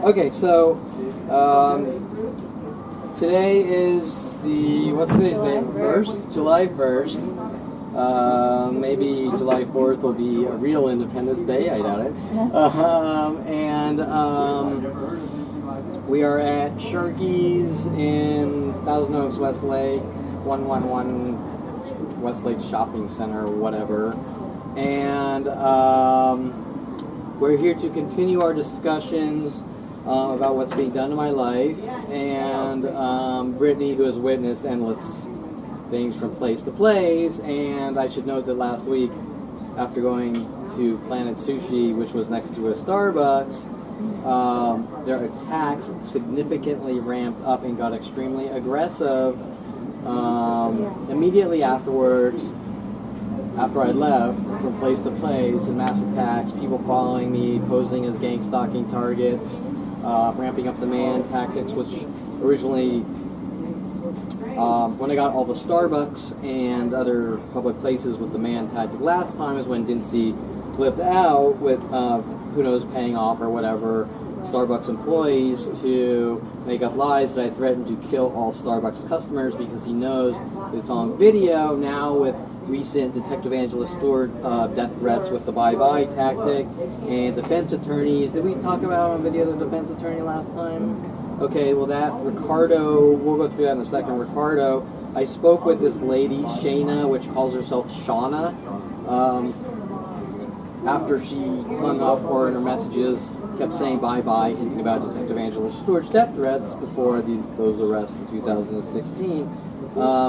Okay, so today is what's today's date? July 1st. Maybe July 4th will be a real Independence Day. I doubt it. We are at Sharkys in Thousand Oaks, Westlake, 111 Westlake Shopping Center, whatever. And we're here to continue our discussions about what's being done in my life. And Brittany, who has witnessed endless things from place to place. And I should note that last week, after going to Planet Sushi, which was next to a Starbucks, their attacks significantly ramped up and got extremely aggressive. Immediately afterwards, after I left from place to place, and mass attacks, people following me, posing as gang stalking targets, ramping up the man tactics, which originally, when I got all the Starbucks and other public places with the man tactic last time is when Dincy flipped out with who knows, paying off or whatever, Starbucks employees to make up lies that I threatened to kill all Starbucks customers because he knows it's on video now with recent Detective Angela Stewart death threats with the bye-bye tactic and defense attorneys. Did we talk about on video the defense attorney last time? Okay, well that Ricardo, we'll go through that in a second. Ricardo, I spoke with this lady, Shayna, which calls herself Shauna. After she hung up or in her messages kept saying bye-bye, hinting about Detective Angela Stewart's death threats before those arrests in 2016,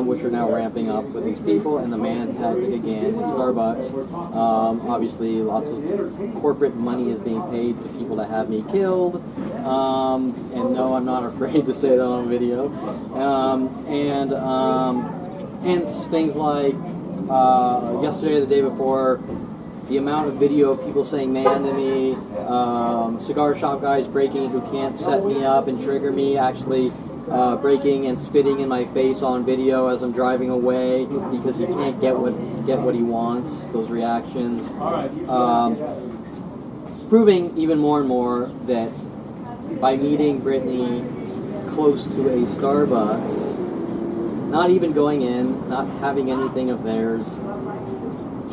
which are now ramping up with these people, and the man tactic again in Starbucks. Obviously, lots of corporate money is being paid to people to have me killed, and no, I'm not afraid to say that on video. And things like yesterday or the day before, the amount of video of people saying man to me, cigar shop guys breaking who can't set me up and trigger me, actually breaking and spitting in my face on video as I'm driving away because he can't get what he wants, those reactions. Proving even more and more that by meeting Brittany close to a Starbucks, not even going in, not having anything of theirs,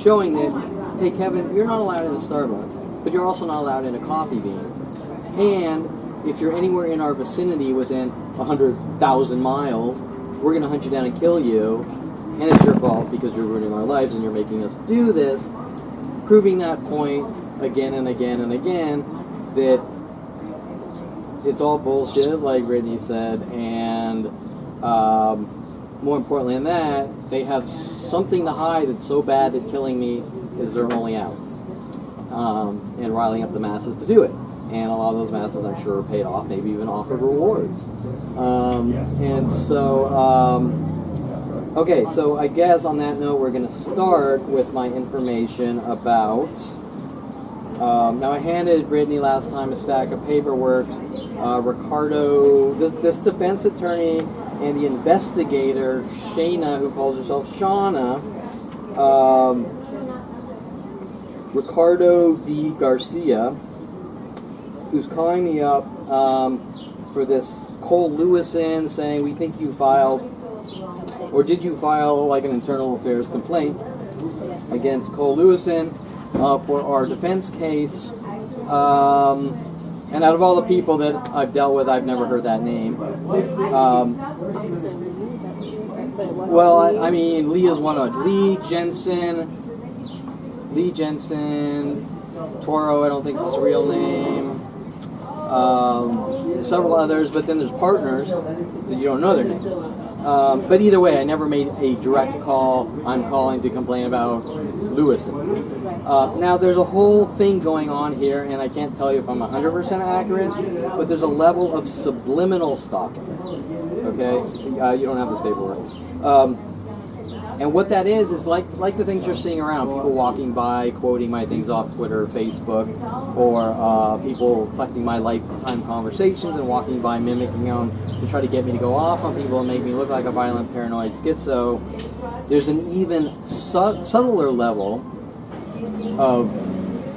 showing that, hey Kevin, you're not allowed in the Starbucks, but you're also not allowed in a Coffee Bean. And if you're anywhere in our vicinity within 100,000 miles, we're going to hunt you down and kill you, and it's your fault because you're ruining our lives and you're making us do this, proving that point again and again and again that it's all bullshit, like Brittany said, and more importantly than that, they have something to hide that's so bad that killing me is their only out, and riling up the masses to do it. And a lot of those masses, I'm sure, are paid off, maybe even offered rewards. And so, okay, so I guess on that note, we're going to start with my information about, now I handed Brittany last time a stack of paperwork. Ricardo, this defense attorney and the investigator, Shayna, who calls herself Shauna, Ricardo D. Garcia, who's calling me up for this Cole Lewison saying, we think you filed, or did you file like an internal affairs complaint against Cole Lewison for our defense case. And out of all the people that I've dealt with, I've never heard that name. Well, I mean, Lee is one of it. Lee Jensen, Toro, I don't think is his real name. Several others, but then there's partners that you don't know their names. But either way, I never made a direct call. I'm calling to complain about Lewison. Now, there's a whole thing going on here, and I can't tell you if I'm 100% accurate, but there's a level of subliminal stalking. Okay? You don't have this paperwork. And what that is like the things you're seeing around, people walking by, quoting my things off Twitter, Facebook, or people collecting my lifetime conversations and walking by, mimicking them to try to get me to go off on people and make me look like a violent, paranoid schizo. There's an even subtler level of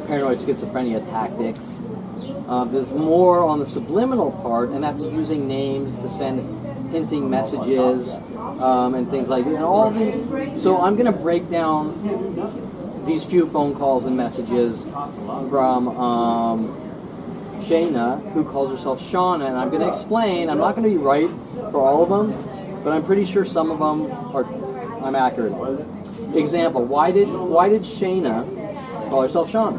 paranoid schizophrenia tactics There's more on the subliminal part, and that's using names to send hinting messages and things like that. And so I'm going to break down these few phone calls and messages from Shayna, who calls herself Shauna, and I'm going to explain. I'm not going to be right for all of them, but I'm pretty sure some of them I'm accurate on. Example: Why did Shayna call herself Shauna?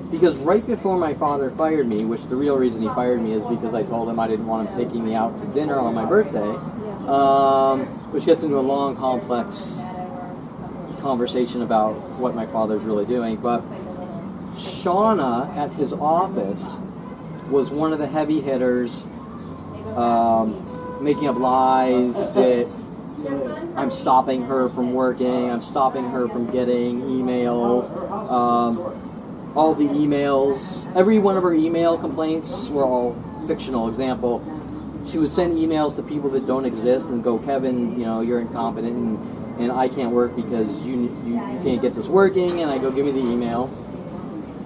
Because right before my father fired me, which the real reason he fired me is because I told him I didn't want him taking me out to dinner on my birthday, which gets into a long, complex conversation about what my father's really doing. But Shauna at his office was one of the heavy hitters, making up lies that I'm stopping her from working, I'm stopping her from getting emails. All the emails, every one of her email complaints were all fictional. Example, she would send emails to people that don't exist and go, Kevin, you're incompetent and I can't work because you can't get this working. And I go, give me the email,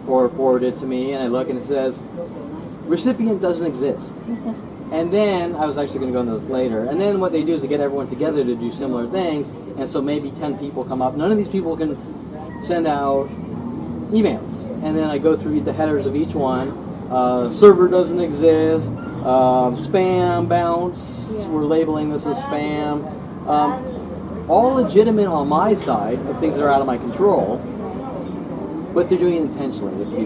or forward it to me, and I look and it says, recipient doesn't exist. And then, I was actually going to go into this later, and then what they do is they get everyone together to do similar things, and so maybe 10 people come up. None of these people can send out emails. And then I go through the headers of each one. Server doesn't exist. Spam bounce. Yeah. We're labeling this as spam. All legitimate on my side of things that are out of my control, but they're doing it intentionally.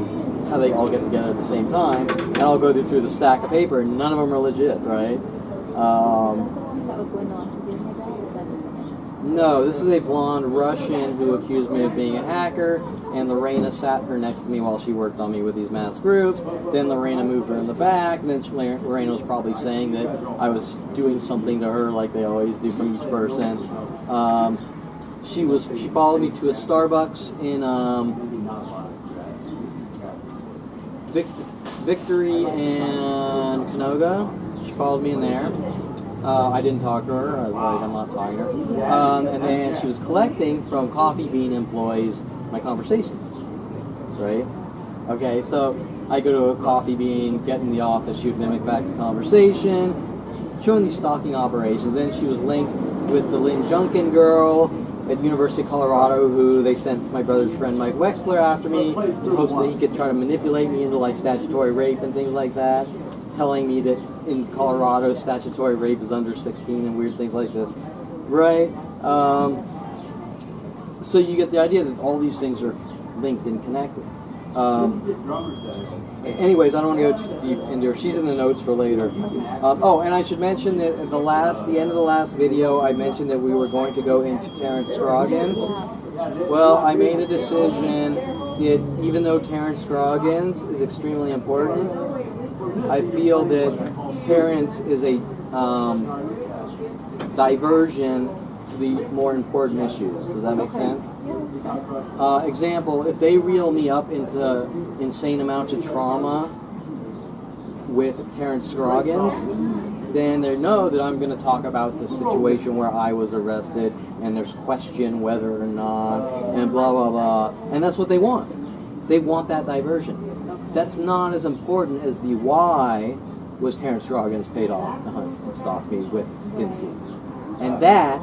How they all get together at the same time, and I'll go through the stack of paper, and none of them are legit, right? That was going on to be my dad, or is that different? No, this is a blonde Russian who accused me of being a hacker, and Lorena sat her next to me while she worked on me with these mass groups. Then Lorena moved her in the back, and then Lorena was probably saying that I was doing something to her like they always do from each person. She followed me to a Starbucks in Victory and Canoga. She followed me in there. I didn't talk to her. I was like, I'm not talking to her. And then she was collecting from Coffee Bean employees my conversations, right? Okay, so I go to a Coffee Bean, get in the office, she would mimic back the conversation, showing these stalking operations. Then she was linked with the Lynn Junkin girl at University of Colorado, who they sent my brother's friend Mike Wexler after me in hopes that he could try to manipulate me into like statutory rape and things like that, telling me that in Colorado statutory rape is under 16 and weird things like this, right? So you get the idea that all these things are linked and connected. Anyways, I don't want to go too deep into her. She's in the notes for later. And I should mention that at the end of the last video, I mentioned that we were going to go into Terrence Scroggins. Well, I made a decision that even though Terrence Scroggins is extremely important, I feel that Terrence is a diversion to the more important issues. Does that make sense? Example, if they reel me up into insane amounts of trauma with Terrence Scroggins, then they know that I'm going to talk about the situation where I was arrested and there's question whether or not, and blah, blah, blah. And that's what they want. They want that diversion. That's not as important as the why was Terrence Scroggins paid off to hunt and stalk me with Dincy. And that,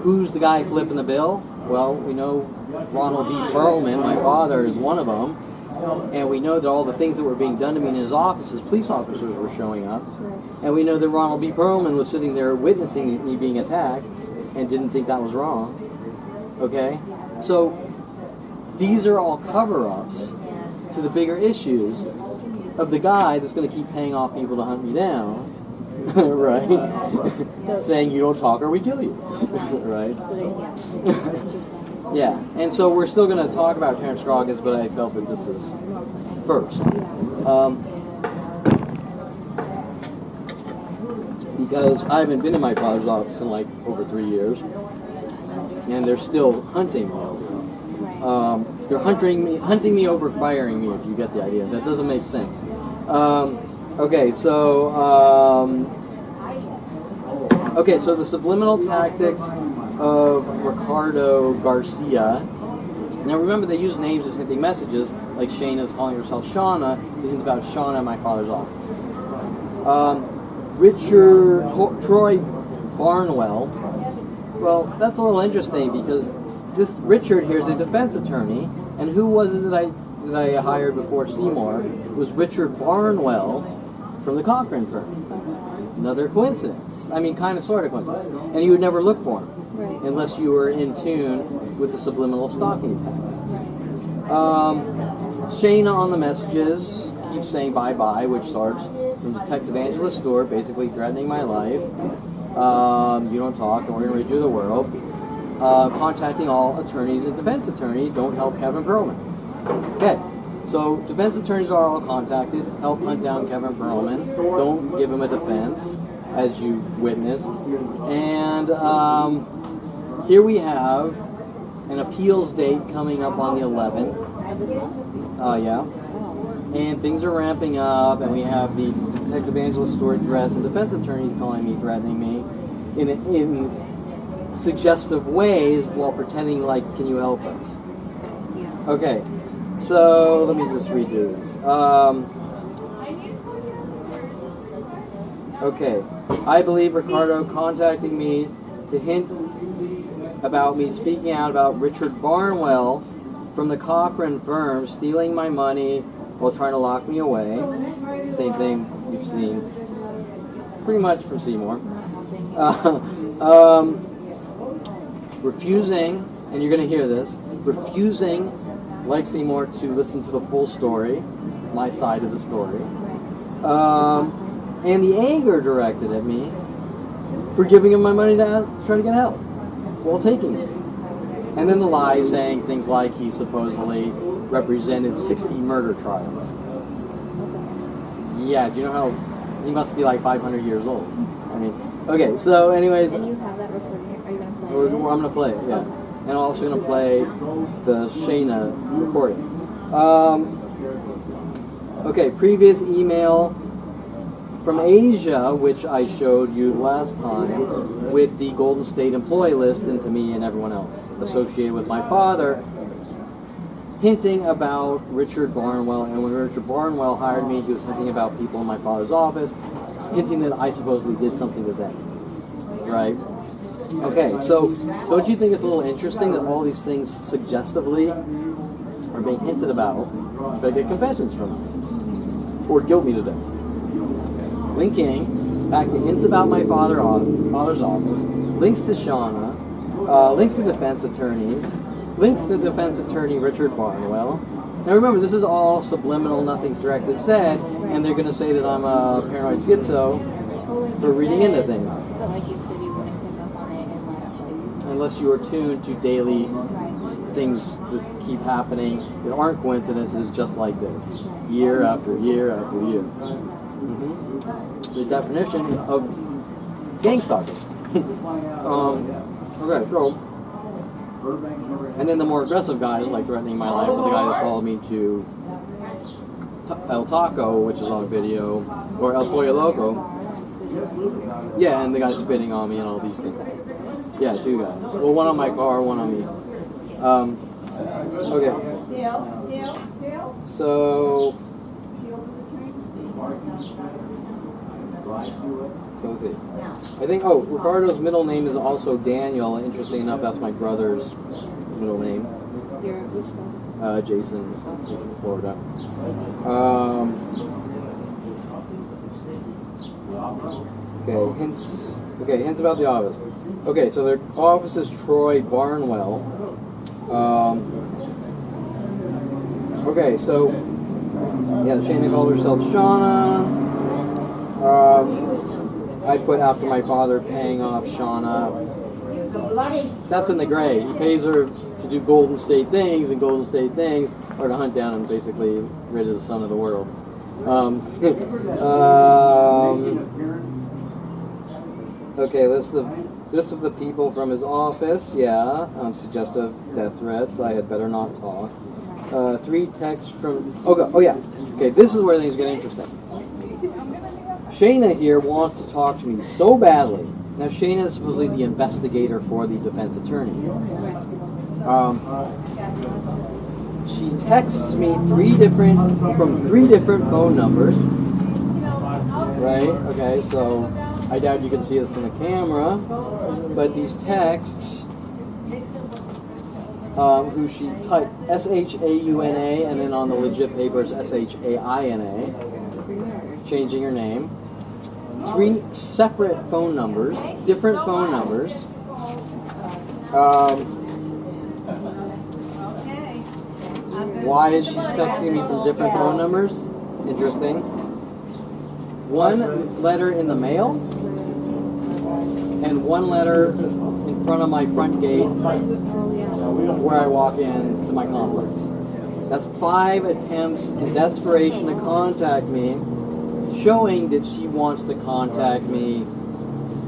who's the guy flipping the bill? Well, we know Ronald B. Perlman, my father, is one of them. And we know that all the things that were being done to me in his office, his police officers were showing up. And we know that Ronald B. Perlman was sitting there witnessing me being attacked and didn't think that was wrong. Okay? So these are all cover-ups to the bigger issues of the guy that's going to keep paying off people to hunt me down. Right? So, saying you don't talk or we kill you. Right? Yeah. And so we're still going to talk about Terrence Scroggins, but I felt that this is first. Because I haven't been in my father's office in like over 3 years, and they're still hunting me. They're hunting me over firing me, if you get the idea. That doesn't make sense. Okay, so the subliminal tactics of Ricardo Garcia. Now remember, they use names as hinting messages. like Shayna's calling herself Shauna, it hints about Shauna in my father's office. Troy Barnwell. Well, that's a little interesting because this Richard here is a defense attorney, and who was it that I hired before Seymour? It was Richard Barnwell from the Cochran firm. Another coincidence. I mean, kind of, sort of coincidence. And you would never look for him unless you were in tune with the subliminal stalking tactics. Shayna on the messages keeps saying bye-bye, which starts from Detective Angela Stewart, basically threatening my life. You don't talk, and we're going to rid you of the world. Contacting all attorneys and defense attorneys, don't help Kevin Perlman. Okay, so defense attorneys are all contacted, help hunt down Kevin Perlman, don't give him a defense, as you witnessed. And here we have an appeals date coming up on the 11th. Yeah. And things are ramping up, and we have the Detective Angela Stewart threats and defense attorneys calling me, threatening me in suggestive ways while pretending like, can you help us? Yeah. Okay, so let me just redo this. Okay, I believe Ricardo contacting me to hint about me speaking out about Richard Barnwell from the Cochran firm stealing my money while trying to lock me away. Same thing you've seen pretty much from Seymour. Refusing, and you're going to hear this, refusing, like Seymour, to listen to the full story, my side of the story. And the anger directed at me for giving him my money to try to get help while taking it. And then the lie saying things like he supposedly represented 60 murder trials. Yeah, do you know how he must be like 500 years old? I mean, okay, so anyways. And you have that recording, are you going to play it? I'm going to play it, yeah. And I'm also going to play the Shayna recording. Okay, previous email from Asia, which I showed you last time, with the Golden State employee list into me and everyone else associated with my father, hinting about Richard Barnwell. And when Richard Barnwell hired me, he was hinting about people in my father's office, hinting that I supposedly did something to them. Right? Okay, so don't you think it's a little interesting that all these things suggestively are being hinted about if I get confessions from them? Or guilt me to death? Linking back to hints about my father's office, links to Shauna, links to defense attorneys, links to defense attorney Richard Barnwell. Now remember, this is all subliminal, nothing's directly said, and they're going to say that I'm a paranoid schizo for reading into things. But like you said, you wouldn't pick up on it unless you are tuned to daily things that keep happening that aren't coincidences, just like this, year after year after year. The definition of gang stalking. Okay, so, and then the more aggressive guys, like threatening my life, with the guy that followed me to El Taco, which is on video, or El Pollo Loco. Yeah, and the guy spitting on me and all these things. Yeah, 2 guys. Well, one on my car, one on me. Okay. So let's see. I think, Ricardo's middle name is also Daniel. Interesting enough, that's my brother's middle name. You're which one? Jason, Florida. Hints about the office. Okay, so their office is Troy Barnwell. Okay, so, yeah, Shayna called herself Shauna. I put after my father paying off Shauna. That's in the gray. He pays her to do Golden State things, and Golden State things are to hunt down and basically rid of the son of the world. Okay, list of the people from his office. Yeah, suggestive death threats. I had better not talk. 3 texts from. Okay, this is where things get interesting. Shayna here wants to talk to me so badly. Now, Shayna is supposedly the investigator for the defense attorney. She texts me from three different phone numbers. Right? Okay, so I doubt you can see this on the camera, but these texts, who she typed Shauna, and then on the legit papers Shaina, changing her name. 3 separate phone numbers, different phone numbers. Why is she texting me from different phone numbers? Interesting. 1 letter in the mail, and 1 letter in front of my front gate where I walk in to my complex. That's 5 attempts in desperation to contact me, showing that she wants to contact me,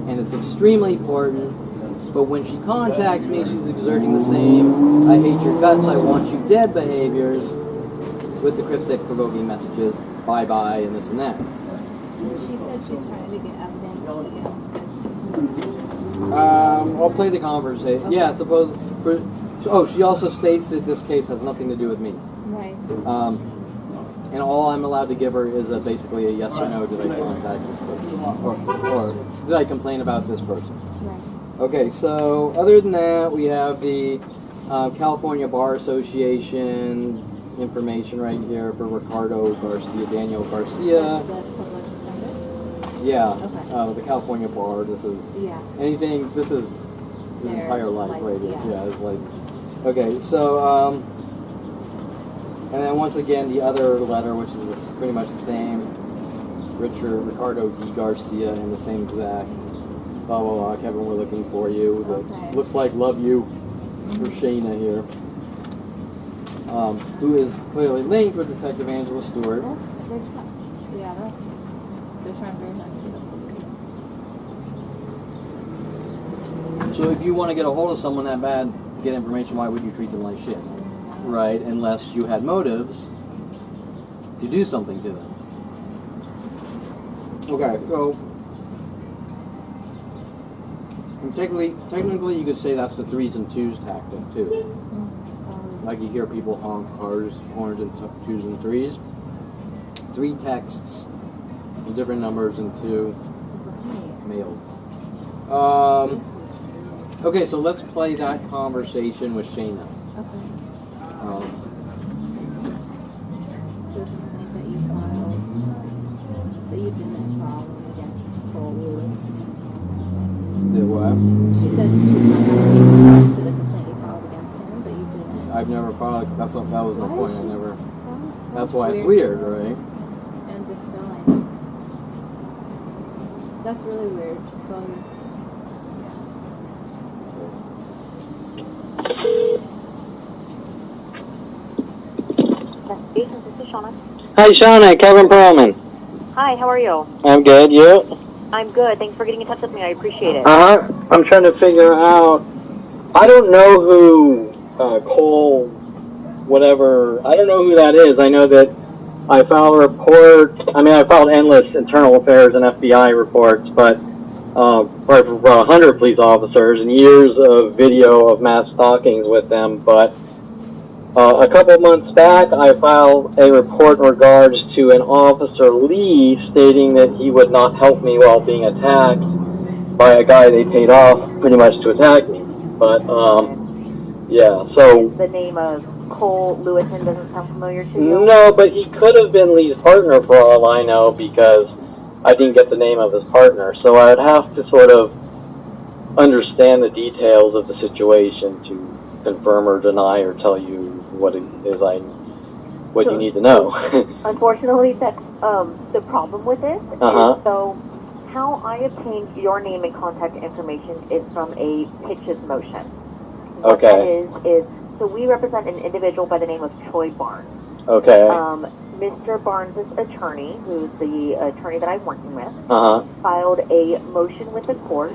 and it's extremely important. But when she contacts me, she's exerting the same "I hate your guts, I want you dead" behaviors with the cryptic provoking messages, bye-bye, and this and that. She said she's trying to get evidence against this. I'll play the conversation. Yeah, suppose... she also states that this case has nothing to do with me. Right. And all I'm allowed to give her is basically a yes or no, did I contact this person? Or did I complain about this person? Right. Okay, so other than that, we have the California Bar Association information right here for Daniel Garcia. That's the public defender? Yeah, Okay. the California Bar. This is Yeah. this is his Their entire life life, right here. yeah. Yeah, his life. Okay, so, and then once again, the other letter, which is pretty much the same, Ricardo D. Garcia, and the same exact, blah, blah, blah, Kevin, we're looking for you. Okay. Looks like love you for Shayna here. Who is clearly linked with Detective Angela Stewart. They're trying very hard to get up. So if you want to get a hold of someone that bad to get information, why would you treat them like shit? Right? Unless you had motives to do something to them. Okay, so and technically you could say that's the 3s and 2s tactic too. Like you hear people honk cars, horns, and 2s and 3s. 3 texts with different numbers and 2 mails. Okay, so let's play that conversation with Shayna. Okay. Um, So this is something that you filed, that you've been in a problem against Cole Lewis. the what? She said she's not going to be regards to the complaint you filed against him, but you've been in. I've never filed. That was my point. I never. That's why it's weird. weird, right? And the spelling. That's really weird. Spelling. This is Shauna. Hi, Shauna. Kevin Perlman. Hi, how are you? I'm good. You? I'm good. Thanks for getting in touch with me. I appreciate it. I'm trying to figure out. I don't know who Cole, whatever. I don't know who that is. I know that I filed a report. I mean, I filed endless internal affairs and FBI reports, but for 100 police officers and years of video of mass stalkings with them. But a couple of months back, I filed a report in regards to an Officer Lee stating that he would not help me while being attacked by a guy they paid off pretty much to attack me. But, yeah, so... The name of Cole Lewison doesn't sound familiar to you? No, but he could have been Lee's partner for all I know because I didn't get the name of his partner. So I would have to sort of understand the details of the situation to confirm or deny or tell you what it is what you need to know. Unfortunately, that's the problem with this. Uh-huh. So how I obtained your name and contact information is from a pitches motion. What Okay. that is so we represent an individual by the name of Troy Barnes. Okay. Mr. Barnes' attorney, who's the attorney that I'm working with, Uh-huh. filed a motion with the court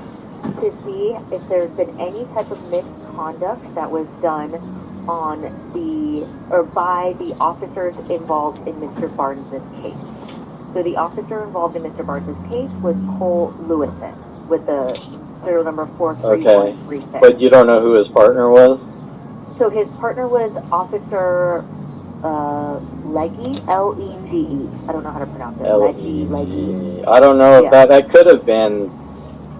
to see if there's been any type of misconduct that was done on by the officers involved in Mr. Barnes' case. So the officer involved in Mr. Barnes' case was Cole Lewison with the serial number 43136. But you don't know who his partner was? So his partner was Officer Legge, L-E-G-E. I don't know how to pronounce it. Legge. I don't know if Yeah. that could have been,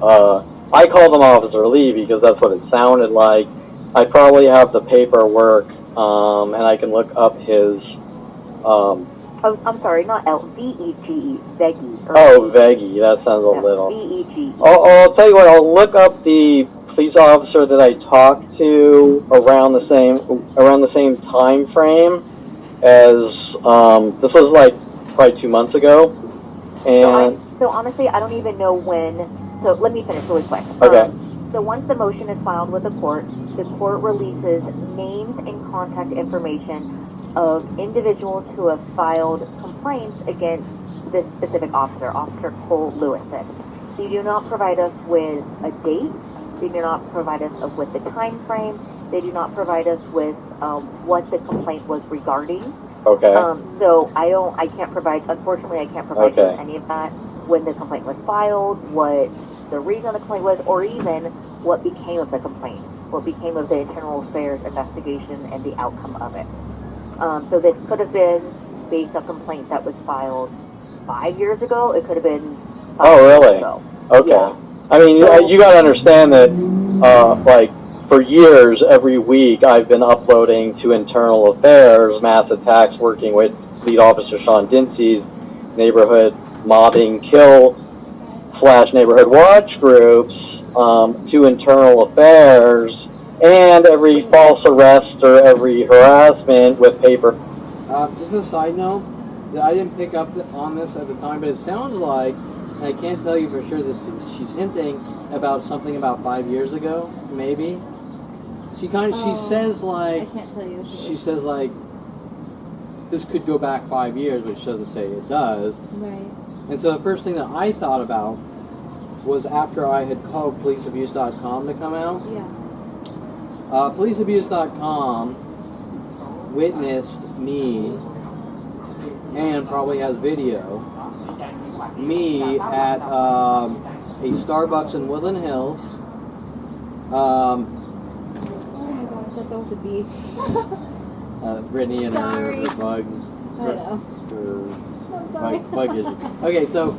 I called him Officer Lee because that's what it sounded like. I probably have the paperwork, and I can look up his, Oh, I'm sorry, not V-E-G-E, Veggie. oh, Veggie, that sounds a little. V-E-G-E. I'll tell you what, I'll look up the police officer that I talked to around the same time frame as, this was like probably 2 months ago. And So honestly, I don't even know when. So let me finish really quick. Okay. So once the motion is filed with the court releases names and contact information of individuals who have filed complaints against this specific officer, Officer Cole Lewison. They do not provide us with a date. They do not provide us with the time frame. They do not provide us with what the complaint was regarding. okay. So I can't provide, unfortunately, I can't provide you any of that, when the complaint was filed, what the reason the complaint was, or even what became of the complaint, what became of the internal affairs investigation and the outcome of it. So this could have been based on complaint that was filed 5 years ago. It could have been 5 years really? ago. Okay. Yeah. I mean, you gotta understand that, like, for years, every week, I've been uploading to Internal Affairs mass attacks, working with Lead Officer Sean Dincey's neighborhood mobbing kill / neighborhood watch groups, to Internal Affairs, and every false arrest or every harassment with paper. Just a side note, that I didn't pick up on this at the time, but it sounds like, and I can't tell you for sure, that she's hinting about something about 5 years ago, maybe. She says I like, can't tell you. If she says like, this could go back 5 years, which doesn't say it does. Right. And so the first thing that I thought about was after I had called policeabuse.com to come out. Yeah. Policeabuse.com witnessed me, and probably has video, me at a Starbucks in Woodland Hills. Oh my god, I thought that was a bee. Brittany and Sorry. her bug. I know. I'm sorry. Bug issue. Okay, so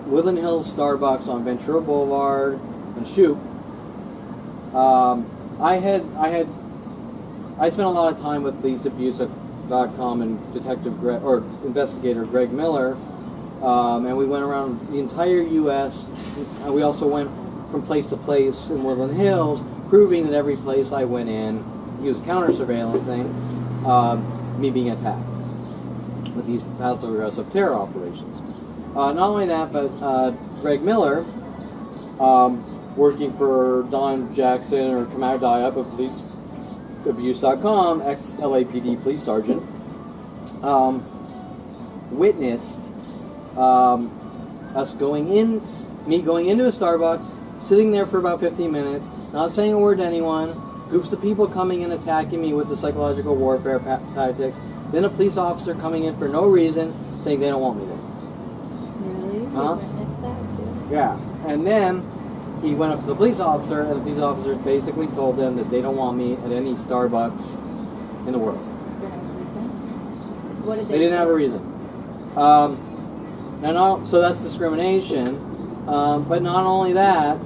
Woodland Hills Starbucks on Ventura Boulevard and Shoup. I spent a lot of time with policeabuse.com and investigator Greg Miller, and we went around the entire U.S. And we also went from place to place in Woodland Hills, proving that every place I went in, he was counter-surveillancing, me being attacked with these passive-aggressive terror operations. Not only that, but Greg Miller, working for Don Jackson or Commander Diop of policeabuse.com, ex-LAPD police sergeant, witnessed us going into a Starbucks, sitting there for about 15 minutes, not saying a word to anyone, groups of people coming in attacking me with the psychological warfare tactics, then a police officer coming in for no reason, saying they don't want me there. Really? You Huh? witnessed that too? Yeah, and then he went up to the police officer, and the police officer basically told them that they don't want me at any Starbucks in the world. Is there any reason? What did They didn't say? have a reason. So that's discrimination. But not only that,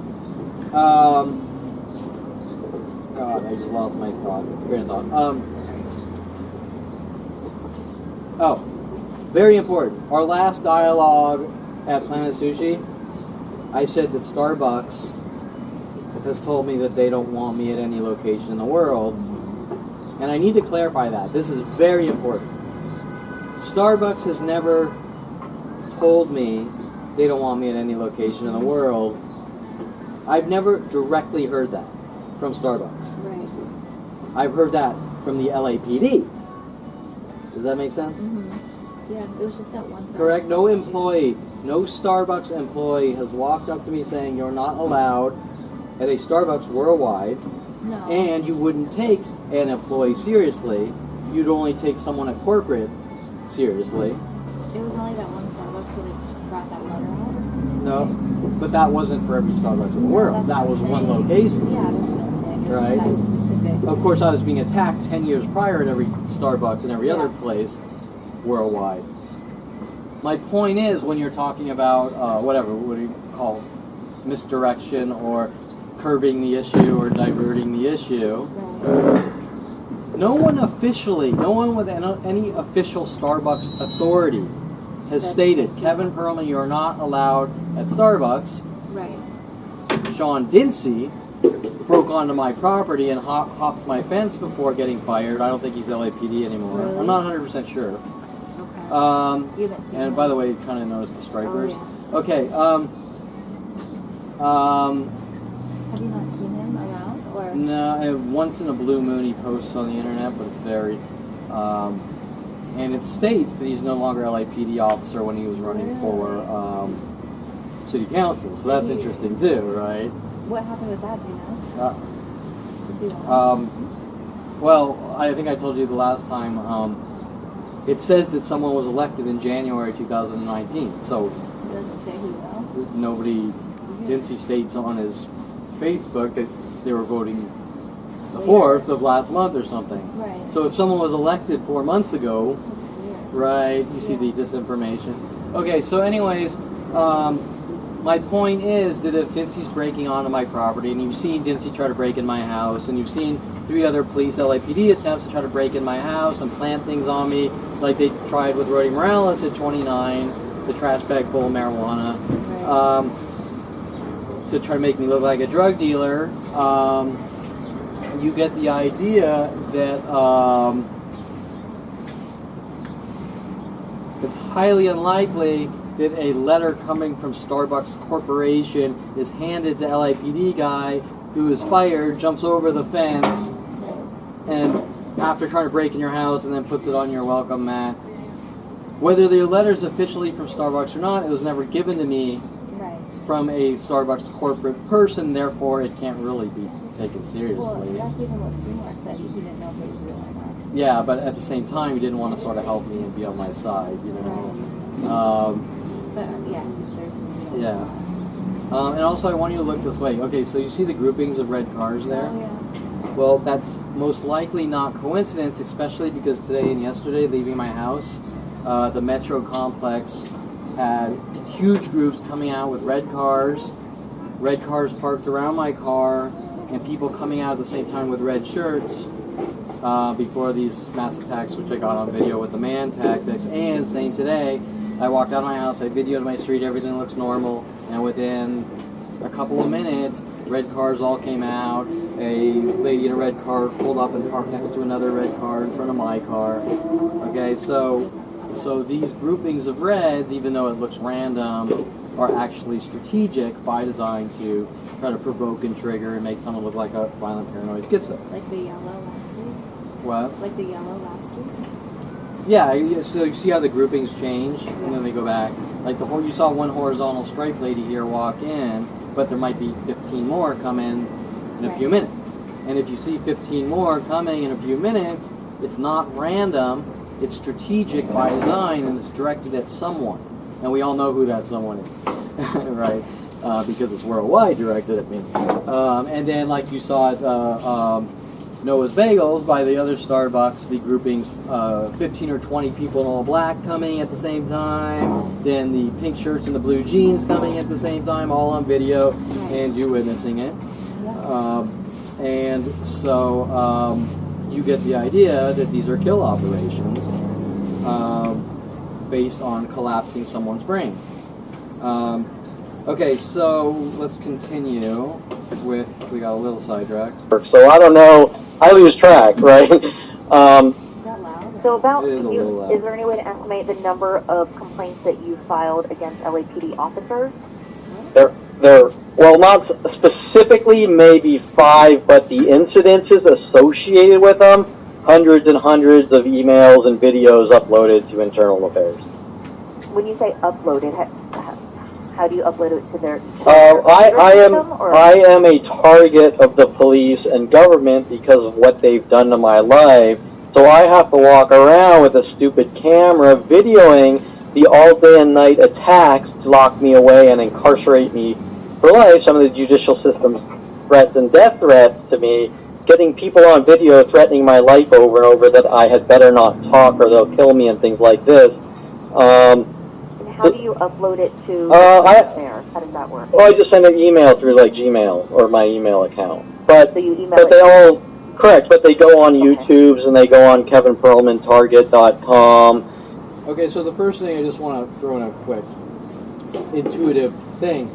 God, I just lost my train of thought. Very important. Our last dialogue at Planet Sushi, I said that Starbucks has told me that they don't want me at any location in the world. And I need to clarify that. This is very important. Starbucks has never told me they don't want me at any location in the world. I've never directly heard that from Starbucks. Right. I've heard that from the LAPD. Does that make sense? Mm-hmm. Yeah, it was just that one sentence. Correct? No Starbucks employee has walked up to me saying you're not allowed at a Starbucks worldwide, No. and you wouldn't take an employee seriously. You'd only take someone at corporate seriously. It was only that one Starbucks where they brought that letter out or something? No, but that wasn't for every Starbucks in the world. That's That what was I'm one saying. location. Yeah, that's what I'm saying. It was Right. that specific. Of course, I was being attacked 10 years prior at every Starbucks and every other Yeah. place worldwide. My point is, when you're talking about what do you call it? Misdirection or curbing the issue or diverting the issue, Right. no one with any official Starbucks authority has stated, Kevin Perlman, you're not allowed at Starbucks. Right. Sean Dinsey broke onto my property and hopped my fence before getting fired. I don't think he's LAPD anymore. Really? I'm not 100% sure. Okay. You haven't seen And that? by the way, you kind of noticed the stripers. Oh, Okay. Have you not seen him around? Or? No, once in a blue moon he posts on the internet, but it's very, and it states that he's no longer LAPD officer when he was running for city council. So that's interesting too, right? What happened with that? Do you know? Do you know? Well, I think I told you the last time. It says that someone was elected in January 2019. So It doesn't say who though. nobody. Dinsey states on his Facebook that they were voting the 4th of last month or something. Right. So if someone was elected 4 months ago, That's weird. right, you see the disinformation. Okay, so anyways, my point is that if Dinsey's breaking onto my property, and you've seen Dinsey try to break in my house, and you've seen 3 other police LAPD attempts to try to break in my house and plant things on me, like they tried with Roddy Morales at 29, the trash bag full of marijuana, Right. to try to make me look like a drug dealer, you get the idea that it's highly unlikely that a letter coming from Starbucks Corporation is handed to LAPD guy who is fired, jumps over the fence, and after trying to break in your house and then puts it on your welcome mat. Whether the letter's officially from Starbucks or not, it was never given to me Right. from a Starbucks corporate person, therefore it can't really be taken seriously. Well, that's even what Seymour said. He didn't know if it was real or not. Yeah, but at the same time, he didn't want to sort of help me and be on my side, you know. But yeah, there's no real. Yeah. And also, I want you to look this way. Okay, so you see the groupings of red cars there? Oh, yeah. Well, that's most likely not coincidence, especially because today and yesterday, leaving my house, the Metro complex had huge groups coming out with red cars parked around my car, and people coming out at the same time with red shirts before these mass attacks, which I got on video with the man tactics. And same today, I walked out of my house, I videoed my street, everything looks normal, and within a couple of minutes, red cars all came out. A lady in a red car pulled up and parked next to another red car in front of my car. Okay, so these groupings of reds, even though it looks random, are actually strategic by design to try to provoke and trigger and make someone look like a violent paranoid schizo. Like the yellow last week? What? Like the yellow last week? Yeah, so you see how the groupings change and then they go back. Like you saw one horizontal stripe lady here walk in, but there might be 15 more come in a few minutes. And if you see 15 more coming in a few minutes, it's not random, it's strategic by design, and it's directed at someone. And we all know who that someone is, right? Because it's worldwide directed at me. And then like you saw at Noah's Bagels by the other Starbucks, the groupings, 15 or 20 people in all black coming at the same time, then the pink shirts and the blue jeans coming at the same time, all on video, and you witnessing it. And so you get the idea that these are kill operations based on collapsing someone's brain. Okay, so let's continue with, we got a little sidetracked. So I don't know, I lose track, right? Is that loud? So about, It is a little loud. is there any way to estimate the number of complaints that you filed against LAPD officers? Well, not specifically maybe 5, but the incidences associated with them, hundreds and hundreds of emails and videos uploaded to internal affairs. When you say uploaded, how do you upload it to their I am a target of the police and government because of what they've done to my life. So I have to walk around with a stupid camera videoing the all-day and night attacks to lock me away and incarcerate me for life, some of the judicial system's threats and death threats to me, getting people on video threatening my life over and over that I had better not talk or they'll kill me and things like this. And how do you upload it to there? How does that work? Well, I just send an email through like Gmail or my email account. But So you email but it they to- all correct, but they go on Okay. YouTube's and they go on KevinPerlmanTarget.com. Okay, so the first thing I just want to throw in a quick intuitive thing.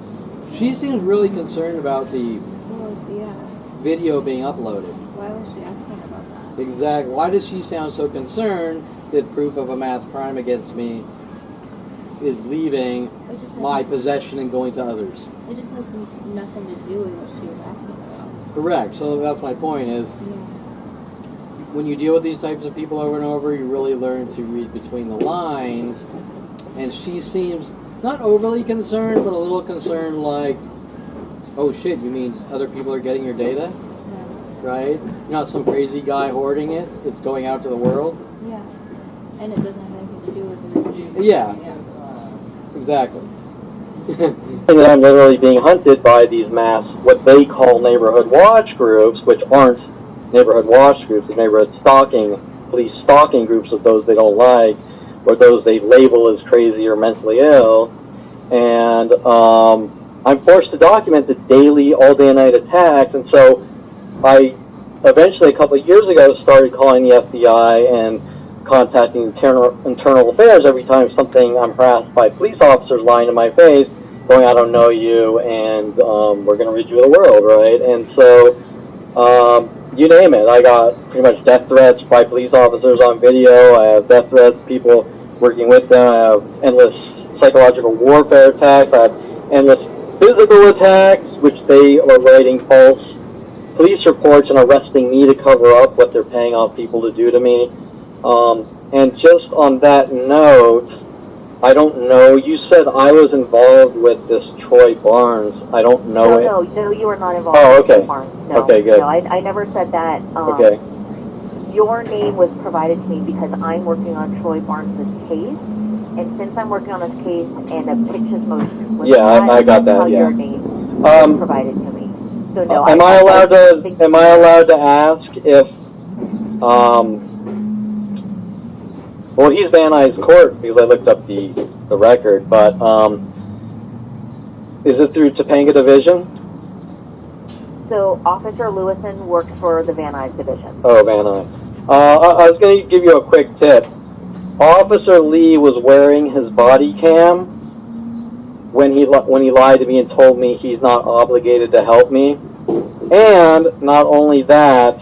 She seems really concerned about the Well, yeah. video being uploaded. Why was she asking about that? Exactly. Why does she sound so concerned that proof of a mass crime against me is leaving It just has, my possession and going to others? It just has nothing to do with what she was asking about. Correct. So that's my point is, Yeah. when you deal with these types of people over and over, you really learn to read between the lines. And she seems not overly concerned, but a little concerned like, oh shit, you mean other people are getting your data? Yeah. Right? You're not some crazy guy hoarding it. It's going out to the world. Yeah. And it doesn't have anything to do with the religion. Yeah. Yeah. Exactly. And then I'm literally being hunted by these mass, what they call neighborhood watch groups, which aren't neighborhood watch groups, they're neighborhood stalking, police stalking groups of those they don't like, or those they label as crazy or mentally ill. And I'm forced to document the daily, all-day and night attacks. And so I eventually, a couple of years ago, started calling the FBI and contacting internal affairs every time I'm harassed by police officers lying in my face, going, I don't know you, and we're going to rid you of the world, right? And so, you name it. I got pretty much death threats by police officers on video. I have death threats, people working with them. I have endless psychological warfare attacks. I have endless physical attacks, which they are writing false police reports and arresting me to cover up what they're paying off people to do to me. And just on that note, I don't know. You said I was involved with this Troy Barnes. I don't know it. No, you are not involved. Oh, okay. With Barnes. No, Okay, good. No, I never said that. Okay. Your name was provided to me because I'm working on Troy Barnes' case, and since I'm working on this case and a pitches motion was Yeah, I got that, how yeah. your name was provided to me. So no, Am I allowed to ask if well, he's Van Nuys Court because I looked up the record, but is it through Topanga Division? So Officer Lewison works for the Van Nuys Division. Oh, Van Nuys. I was going to give you a quick tip. Officer Lee was wearing his body cam when he lied to me and told me he's not obligated to help me. And not only that,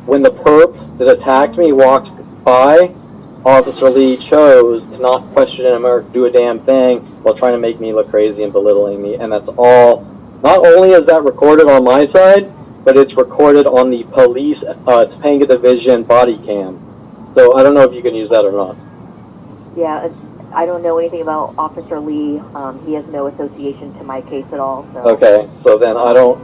when the perp that attacked me walked by, Officer Lee chose to not question him or do a damn thing while trying to make me look crazy and belittling me. And that's all. Not only is that recorded on my side, but it's recorded on the police Topanga Division body cam. So I don't know if you can use that or not. Yeah, I don't know anything about Officer Lee. He has no association to my case at all. So. Okay, so then I don't.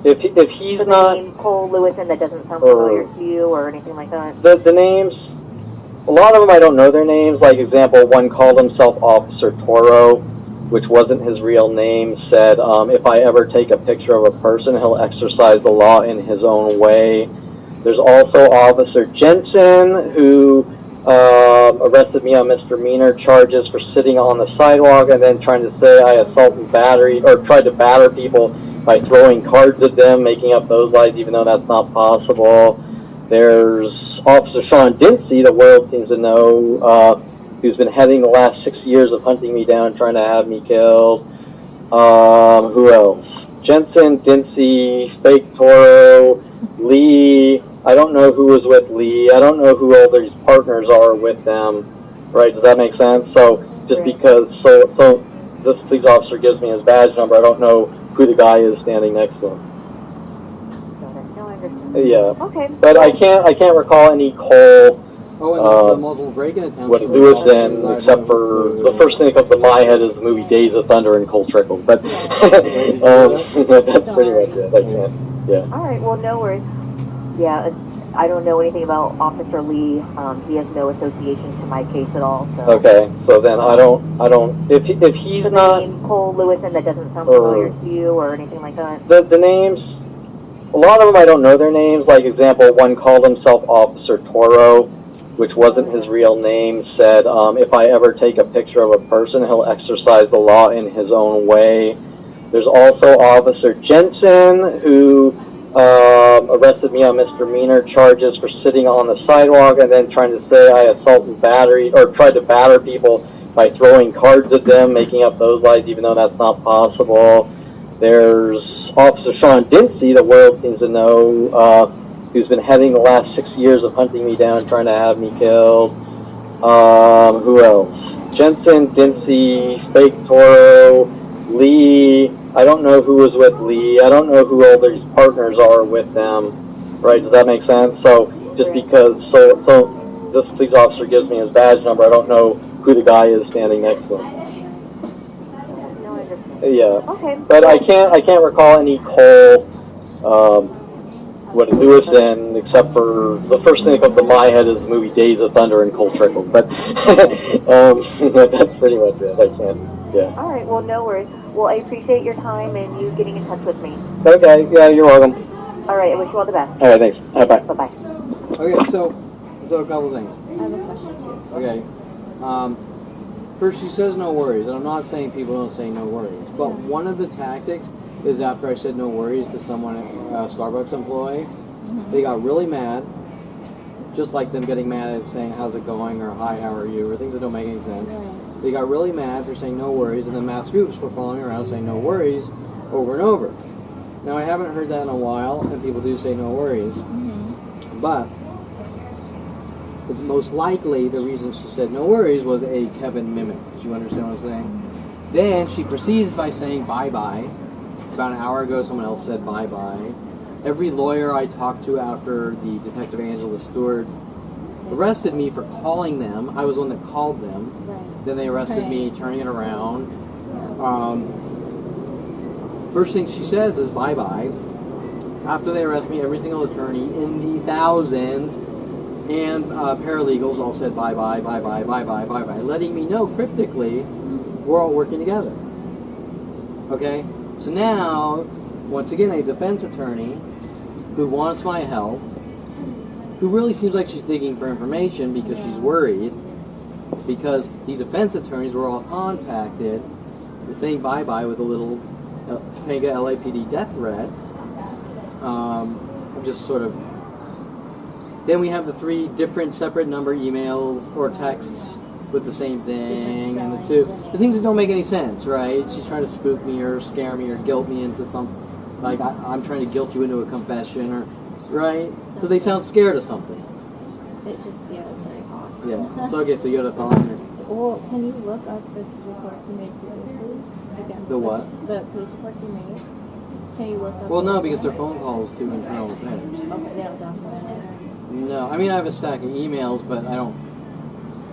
If he's So the not name Cole Lewison, that doesn't sound familiar to you or anything like that. the names. A lot of them I don't know their names. Like example, one called himself Officer Toro, which wasn't his real name. Said if I ever take a picture of a person, he'll exercise the law in his own way. There's also Officer Jensen, who arrested me on misdemeanor charges for sitting on the sidewalk and then trying to say I assault and battery, or tried to batter people by throwing cards at them, making up those lies, even though that's not possible. There's Officer Sean Dinsey, the world seems to know, who's been heading the last 6 years of hunting me down, trying to have me killed. Who else? Jensen, Dinsey, Fake Toro, Lee. I don't know who was with Lee. I don't know who all these partners are with them. Right? Does that make sense? So just because so this police officer gives me his badge number, I don't know who the guy is standing next to him. No, I understand. Yeah. Okay. But I can't recall any Cole Oh, and the multiple break-in attempts. what Lewison, except for the first thing that comes to my head is the movie Days of Thunder and Cole Trickle. But that's pretty much it. I can't. Yeah. All right. Well, no worries. Yeah, I don't know anything about Officer Lee. He has no association to my case at all. So. Okay, so then I don't, if he's So not... the name Cole Lewison, that doesn't sound familiar to you or anything like that? The names, a lot of them I don't know their names. Like, example, one called himself Officer Toro, which wasn't his real name, said, if I ever take a picture of a person, he'll exercise the law in his own way. There's also Officer Jensen, who arrested me on misdemeanor charges for sitting on the sidewalk and then trying to say I assaulted battery, or tried to batter people by throwing cards at them, making up those lies, even though that's not possible. There's Officer Sean Dinsey, the world seems to know, who's been heading the last 6 years of hunting me down, trying to have me killed. Who else? Jensen, Dinsey, Fake Toro, Lee. I don't know who was with Lee. I don't know who all these partners are with them. Right? Does that make sense? So just because so this police officer gives me his badge number, I don't know who the guy is standing next to him. No, I just. Yeah. Okay. But I can't recall any Cole Lewison, except for the first thing that comes to my head is the movie Days of Thunder and Cole Trickle. But that's pretty much it. I can't. Yeah. All right. Well, no worries. Well, I appreciate your time and you getting in touch with me. Okay. Yeah, you're welcome. All right. I wish you all the best. All right. Thanks. Bye. Bye bye. Okay, so a couple things. I have a question too. Okay. First, she says no worries, and I'm not saying people don't say no worries, but one of the tactics is after I said no worries to someone, a Starbucks employee, they got really mad, just like them getting mad at saying how's it going or hi, how are you, or things that don't make any sense. Right. They got really mad for saying no worries, and then mass groups were following around saying no worries over and over. Now, I haven't heard that in a while, and people do say no worries, but most likely the reason she said no worries was a Kevin mimic. Do you understand what I'm saying? Then she proceeds by saying bye-bye. About an hour ago, someone else said bye-bye. Every lawyer I talked to after the Detective Angela Stewart arrested me for calling them. I was the one that called them. Right. Then they arrested me, turning it around. First thing she says is bye-bye. After they arrest me, every single attorney in the thousands and paralegals all said bye-bye, bye-bye, bye-bye, bye-bye, letting me know cryptically we're all working together. Okay? So now, once again, a defense attorney who wants my help, who really seems like she's digging for information because she's worried, because the defense attorneys were all contacted saying bye-bye with a little Topanga LAPD death threat. I'm just sort of... Then we have the 3 different separate number emails or texts with the same thing, and the things that don't make any sense, right? She's trying to spook me or scare me or guilt me into some, like I'm trying to guilt you into a confession, or right? So they sound scared of something. It's just, it's very hot. Yeah. So okay, so you had a thought on it. Well, can you look up the reports you made previously against The what? The police reports you made. Can you look up? Well, no, because they're phone calls to internal affairs. Okay, they don't document it. No, I mean I have a stack of emails, but I don't.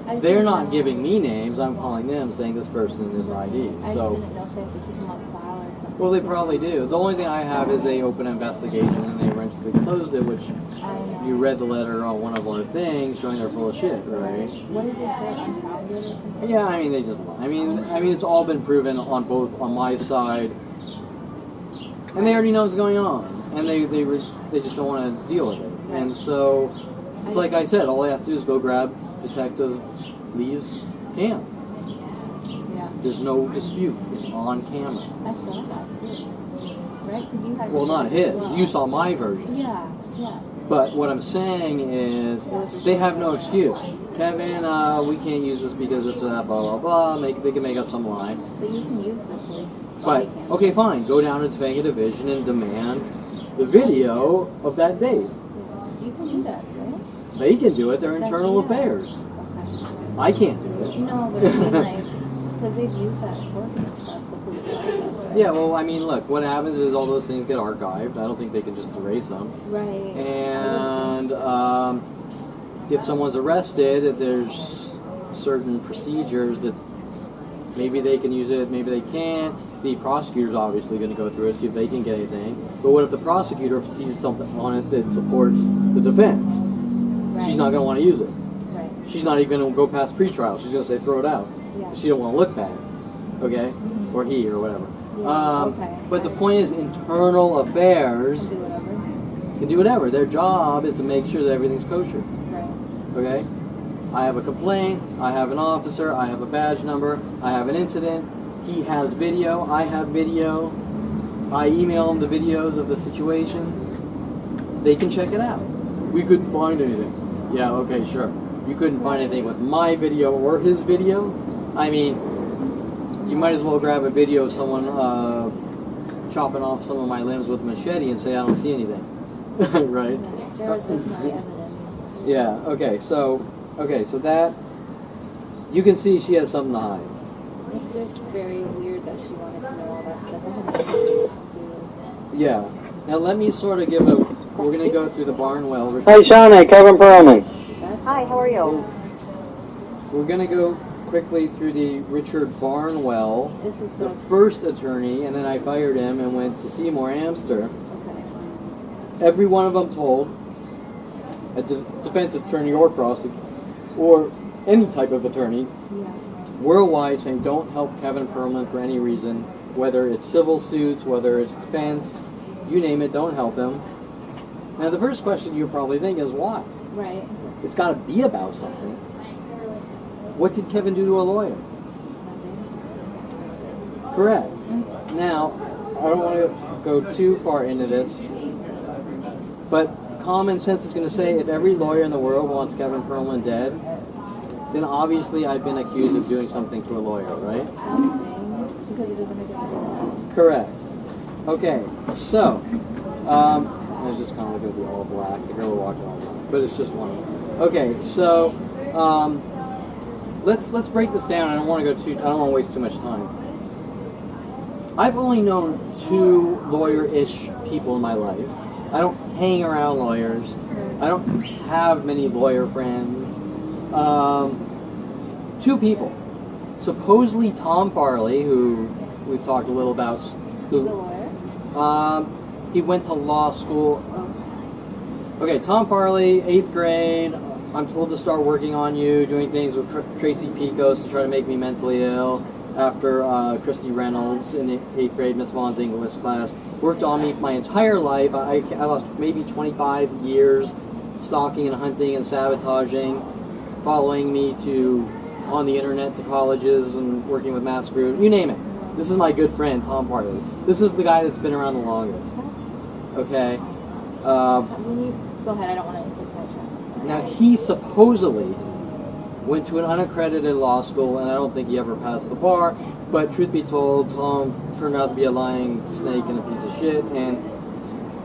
I just They're didn't not know. giving me names. I'm calling them, saying this person and this ID. I So. just didn't know if they have to keep them on file or something. Well, they probably do. The only thing I have is they open an investigation and they eventually closed it, which I know. you read the letter on one of our things showing they're full of shit, right? What did they say? Unfounded or something? Yeah, I mean they just lie. I mean it's all been proven on on my side, and they already know what's going on, and they just don't want to deal with it. And so it's like I said, all I have to do is go grab Detective Lee's cam. Yeah. There's no dispute. It's on camera. I saw that too. Right? Because you had. Well, not his. Well. You saw my version. Yeah. Yeah. But what I'm saying is, they have no excuse. Kevin, we can't use this because this, blah, blah, blah. They can make up some lie. But you can use the police. But, okay, fine. Go down to Topanga Division and demand the video of that date. Yeah. You can do that, right? They can do it. They're internal affairs. Okay. I can't do it. No, but I mean, like, because they've used that in court and stuff, the police archives, right? Yeah, well, I mean, look, what happens is all those things get archived. I don't think they can just erase them. Right. And if someone's arrested, there's certain procedures that maybe they can use it, maybe they can't. The prosecutor's obviously going to go through it, see if they can get anything. But what if the prosecutor sees something on it that supports the defense? Right. She's not going to want to use it. Right. She's not even going to go past pretrial. She's going to say throw it out. Yeah. She don't want to look bad, okay, or he or whatever. Yeah, okay. But the point is, internal affairs Do whatever. can do whatever. Their job is to make sure that everything's kosher. Right. Okay? I have a complaint, I have an officer, I have a badge number, I have an incident, he has video, I have video, I email him the videos of the situations. They can check it out. We couldn't find anything. Yeah, okay, sure. You couldn't find anything with my video or his video? I mean, you might as well grab a video of someone chopping off some of my limbs with a machete and say I don't see anything. Right? There was definitely evidence. Yeah, okay, so that, you can see she has something to hide. It's just very weird that she wanted to know all that stuff. It had nothing to do with Yeah. Now let me sort of give we're going to go through the Barnwell. Hi, Shawnee, Kevin Perlman. that's Hi, how are you? We're going to go quickly through the Richard Barnwell, This is the the first attorney, and then I fired him and went to Seymour Amster. okay. Every one of them told a defense attorney or prosecutor or any type of attorney Yeah. worldwide saying don't help Kevin Perlman for any reason, whether it's civil suits, whether it's defense, you name it, don't help him. Now the first question you probably think is why? Right. It's got to be about something. What did Kevin do to a lawyer? Nothing. Correct. Mm. Now, I don't want to go too far into this, but common sense is going to say if every lawyer in the world wants Kevin Perlman dead, then obviously I've been accused of doing something to a lawyer, right? Something because it doesn't make any sense. Correct. Okay, so, it's just kind of going to be all black. The girl walking all black, but it's just one. Okay, so, let's break this down. I don't want to waste too much time. I've only known 2 lawyer-ish people in my life. I don't hang around lawyers. I don't have many lawyer friends. 2 people. Supposedly Tom Farley, who we've talked a little about. He's a lawyer. He went to law school. Okay, Tom Farley, 8th grade. I'm told to start working on you, doing things with Tracy Picos to try to make me mentally ill. After Christy Reynolds in the 8th grade, Miss Vaughn's English class, worked on me my entire life. I lost maybe 25 years stalking and hunting and sabotaging, following me on the internet to colleges and working with mass groups, you name it. This is my good friend, Tom Farley. This is the guy that's been around the longest. Okay? When you go ahead, I don't want to get sidetracked. Now, he supposedly went to an unaccredited law school, and I don't think he ever passed the bar, but truth be told, Tom turned out to be a lying snake and a piece of shit, and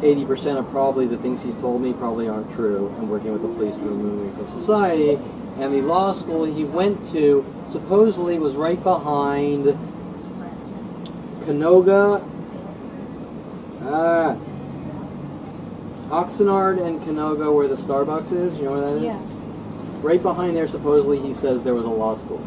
80% of probably the things he's told me probably aren't true, and working with the police to remove me from society. And the law school he went to supposedly was right behind Canoga, Oxnard and Canoga, where the Starbucks is. You know where that is? Yeah. Right behind there, supposedly he says there was a law school.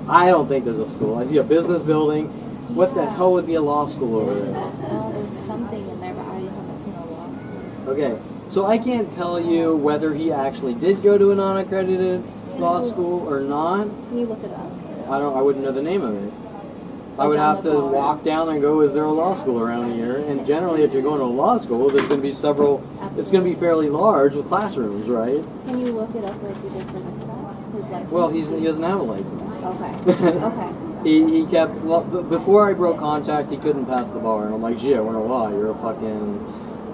I don't think there's a school. I see a business building. What the hell would be a law school over there? No, there's something in there, but I haven't seen a law school. Okay, so I can't tell you whether he actually did go to an unaccredited law school or not. Can you look it up? I wouldn't know the name of it. I would Down have the to bar. walk down there and go, is there a law school around here? And generally, if you're going to a law school, there's going to be several, it's going to be fairly large with classrooms, right? Can you look it up like you did for this guy? His license? Well, he doesn't have a license. Okay. Okay. He kept, before I broke contact, he couldn't pass the bar. And I'm like, gee, I wonder why. You're a fucking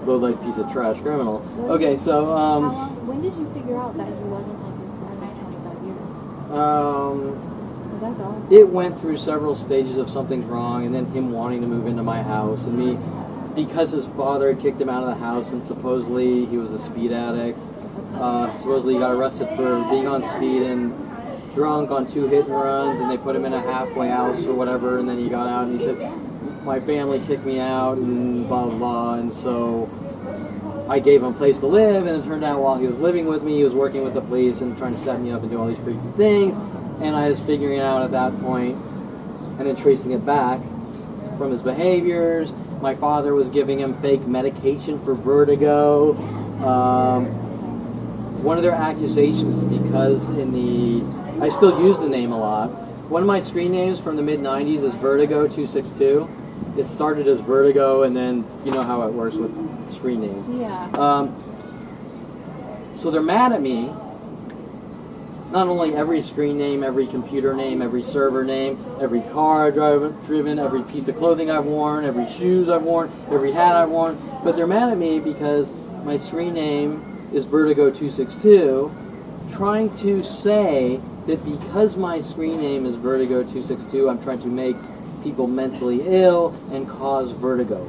low-life piece of trash criminal. Okay, so, How long, when did you figure out that he wasn't like required 25 years? Because that's all. It went through several stages of something's wrong, and then him wanting to move into my house, and me, because his father had kicked him out of the house, and supposedly he was a speed addict. Supposedly he got arrested for being on speed and drunk on 2 hit and runs, and they put him in a halfway house or whatever, and then he got out and he said, my family kicked me out and blah blah blah, and so I gave him a place to live, and it turned out while he was living with me, he was working with the police and trying to set me up and do all these freaky things, and I was figuring it out at that point, and then tracing it back, from his behaviors. My father was giving him fake medication for vertigo. One of their accusations is because I still use the name a lot. One of my screen names from the mid-90s is Vertigo 262. It started as Vertigo, and then you know how it works with screen names. Yeah. So they're mad at me. Not only every screen name, every computer name, every server name, every car I've driven, every piece of clothing I've worn, every shoes I've worn, every hat I've worn, but they're mad at me because my screen name is Vertigo 262, trying to say that because my screen name is Vertigo 262, I'm trying to make people mentally ill and cause vertigo.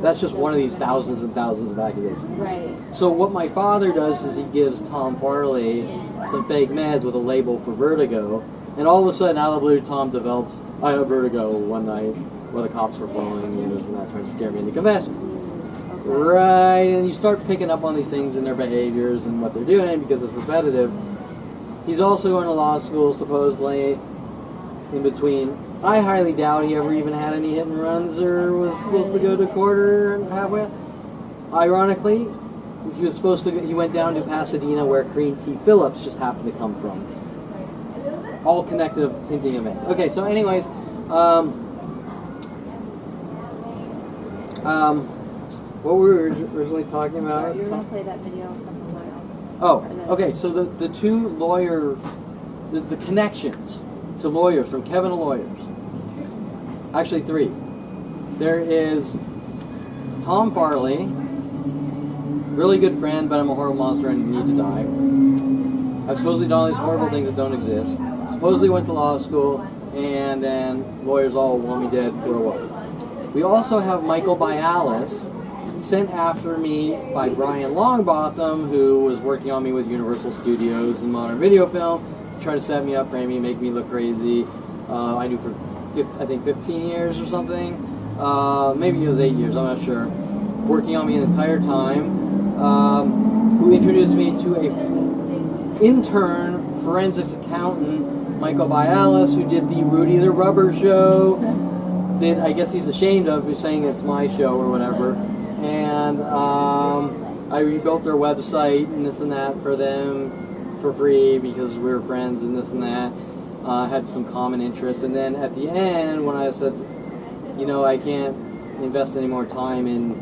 That's just one of these thousands and thousands of accusations. Right. So what my father does is he gives Tom Farley some fake meds with a label for vertigo, and all of a sudden, out of the blue, Tom develops, I have vertigo one night where the cops were following me and this and that, trying to scare me into confession. Okay. Right, and you start picking up on these things in their behaviors and what they're doing because it's repetitive. He's also going to law school, supposedly, in between. I highly doubt he ever even had any hit and runs or was supposed to go to court or halfway. Ironically, he went down to Pasadena where Cream T. Phillips just happened to come from. All connected, hinting of it. Okay, so anyways, what were we originally talking about? You were going to play that video from the lawyer. Oh, okay, so the two lawyer, the connections to lawyers, from Kevin to lawyers. Actually, three. There is Tom Farley, really good friend, but I'm a horrible monster and need to die. I've supposedly done all these horrible things that don't exist. Supposedly went to law school, and then lawyers all want me dead, grow up. We also have Michael Bialis, sent after me by Brian Longbottom, who was working on me with Universal Studios and Modern Video Film, trying to set me up, frame me, make me look crazy. I do for, I think, 15 years or something. Maybe it was 8 years, I'm not sure. Working on me the entire time. Who introduced me to a intern forensics accountant, Michael Bialis, who did the Rudy the Rubber show. That I guess he's ashamed of, who's saying it's my show or whatever. And I rebuilt their website and this and that for them for free because we were friends and this and that. Had some common interests. And then at the end, when I said, you know, I can't invest any more time in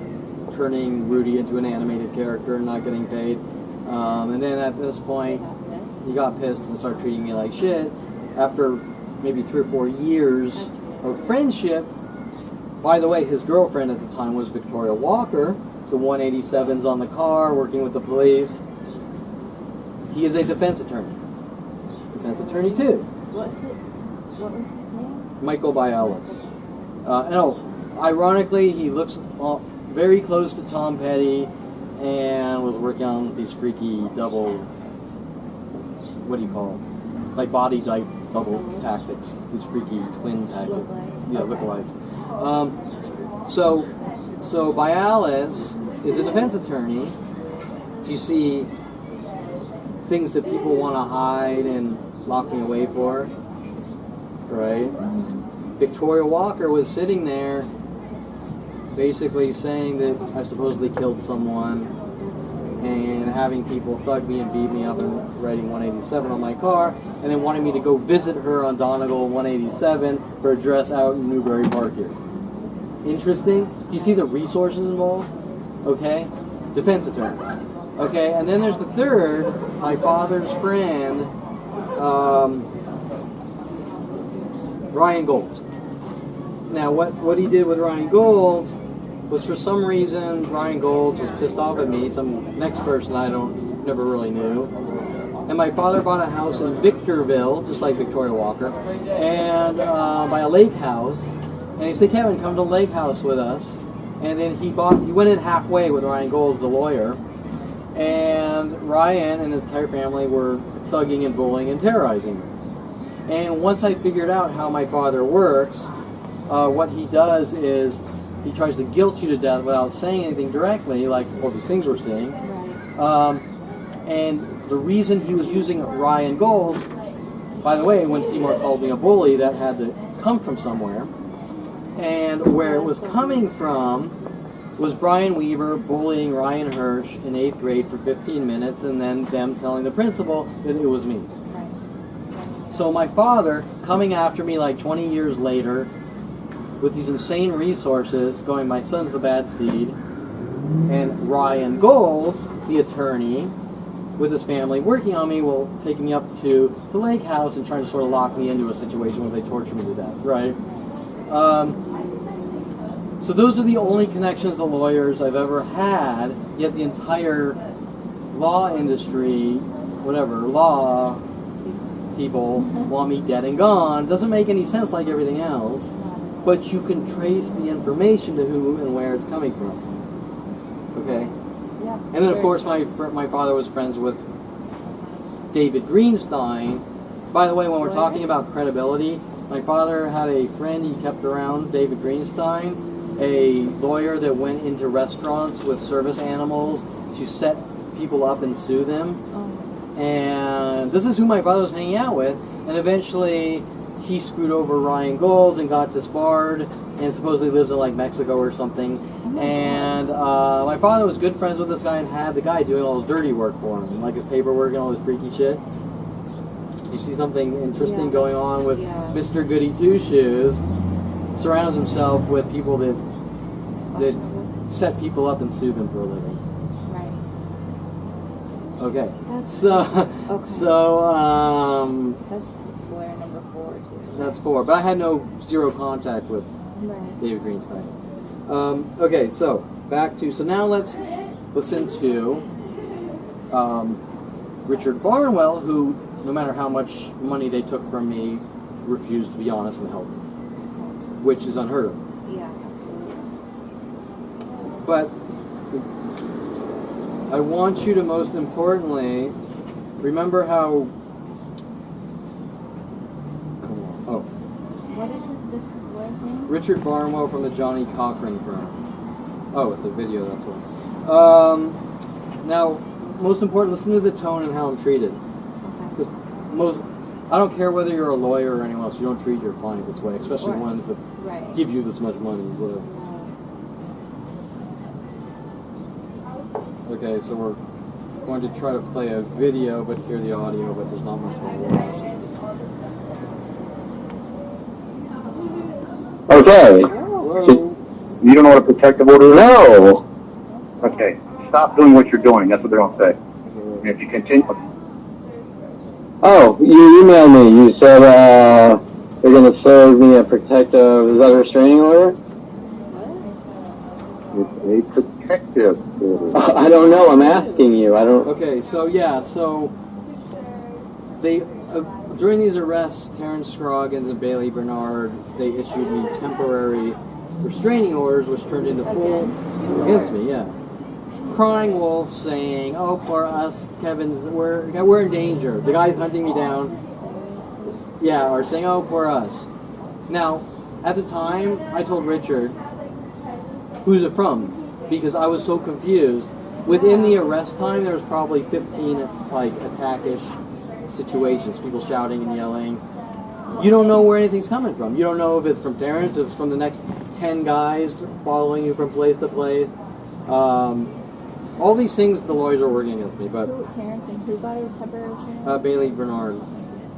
turning Rudy into an animated character and not getting paid. And then at this point, he got pissed and started treating me like shit. After maybe 3 or 4 years of friendship, by the way, his girlfriend at the time was Victoria Walker, the 187s on the car, working with the police. He is a defense attorney. Defense attorney too. What was his name? Michael Bialis. No, ironically, he looks very close to Tom Petty and was working on these freaky double, what do you call them? Like body type double tactics, these freaky twin tactics. Yeah, lookalikes. So Bialis is a defense attorney. You see things that people want to hide and lock me away for, right? Victoria Walker was sitting there basically saying that I supposedly killed someone and having people thug me and beat me up and writing 187 on my car, and then wanting me to go visit her on Donegal 187 for a dress out in Newbury Park here. Interesting. You see the resources involved? Okay. Defense attorney. Okay, and then there's the third, my father's friend, Ryan Golds. Now, what he did with Ryan Golds was, for some reason, Ryan Golds was pissed off at me, some next person I never really knew. And my father bought a house in Victorville, just like Victoria Walker, and by a lake house. And he said, Kevin, come to the lake house with us. And then he went in halfway with Ryan Golds, the lawyer. And Ryan and his entire family were thugging and bullying and terrorizing me. And once I figured out how my father works, what he does is he tries to guilt you to death without saying anything directly, like all these things we're seeing. And the reason he was using Ryan Golds, by the way, when Seymour called me a bully, that had to come from somewhere. And where it was coming from was Brian Weaver bullying Ryan Hirsch in 8th grade for 15 minutes and then them telling the principal that it was me. So my father coming after me like 20 years later with these insane resources going, my son's the bad seed, and Ryan Golds, the attorney, with his family working on me, well, taking me up to the lake house and trying to sort of lock me into a situation where they torture me to death, right? So those are the only connections to lawyers I've ever had, yet the entire law industry, whatever, law people want me dead and gone. Doesn't make any sense like everything else, but you can trace the information to who and where it's coming from. Okay? Yeah. And then, of course, my father was friends with David Greenstein. By the way, when we're talking about credibility, my father had a friend he kept around, David Greenstein, a lawyer that went into restaurants with service animals to set people up and sue them. And this is who my father was hanging out with. And eventually, he screwed over Ryan Golds and got disbarred, and supposedly lives in like Mexico or something. And my father was good friends with this guy and had the guy doing all his dirty work for him, like his paperwork and all his freaky shit. You see something interesting going on with Mr. Goody Two Shoes? Surrounds himself with people that set people up and sue them for a living. Okay. That's lawyer number 4 too. That's 4. But I had zero contact with David Greenstein. Okay, so back to now let's listen to Richard Barnwell, who no matter how much money they took from me, refused to be honest and help me, which is unheard of. Yeah, absolutely. But I want you to most importantly remember how. Come on. Oh. What is this lawyer's name? Richard Barnwell from the Johnny Cochran firm. Oh, it's a video, that's why. Now, most important, listen to the tone and how I'm treated. Because I don't care whether you're a lawyer or anyone else, you don't treat your client this way, especially ones that give you this much money. Whatever. Okay, so we're going to try to play a video, but hear the audio, but there's not much to watch. Okay. Whoa. You don't know what a protective order is? No. Okay. Stop doing what you're doing. That's what they're going to say. And if you continue... Oh, you emailed me. You said you're going to serve me a protective, is that a restraining order? It's a protective order. I don't know. I'm asking you. I don't... Okay, so they... during these arrests, Terrence Scroggins and Bailey Bernard, they issued me temporary restraining orders, which turned into full against me. Yeah, crying wolf saying, "Oh, poor us, Kevin, we're in danger. The guy's hunting me down." Yeah, or saying, "Oh, poor us." Now, at the time, I told Richard, "Who's it from?" Because I was so confused. Within the arrest time, there was probably 15 like attack-ish situations, people shouting and yelling. You don't know where anything's coming from. You don't know if it's from Terrence, if it's from the next 10 guys following you from place to place. All these things, the lawyers are working against me. But Terrence and who got a temporary restraining? Bailey Bernard.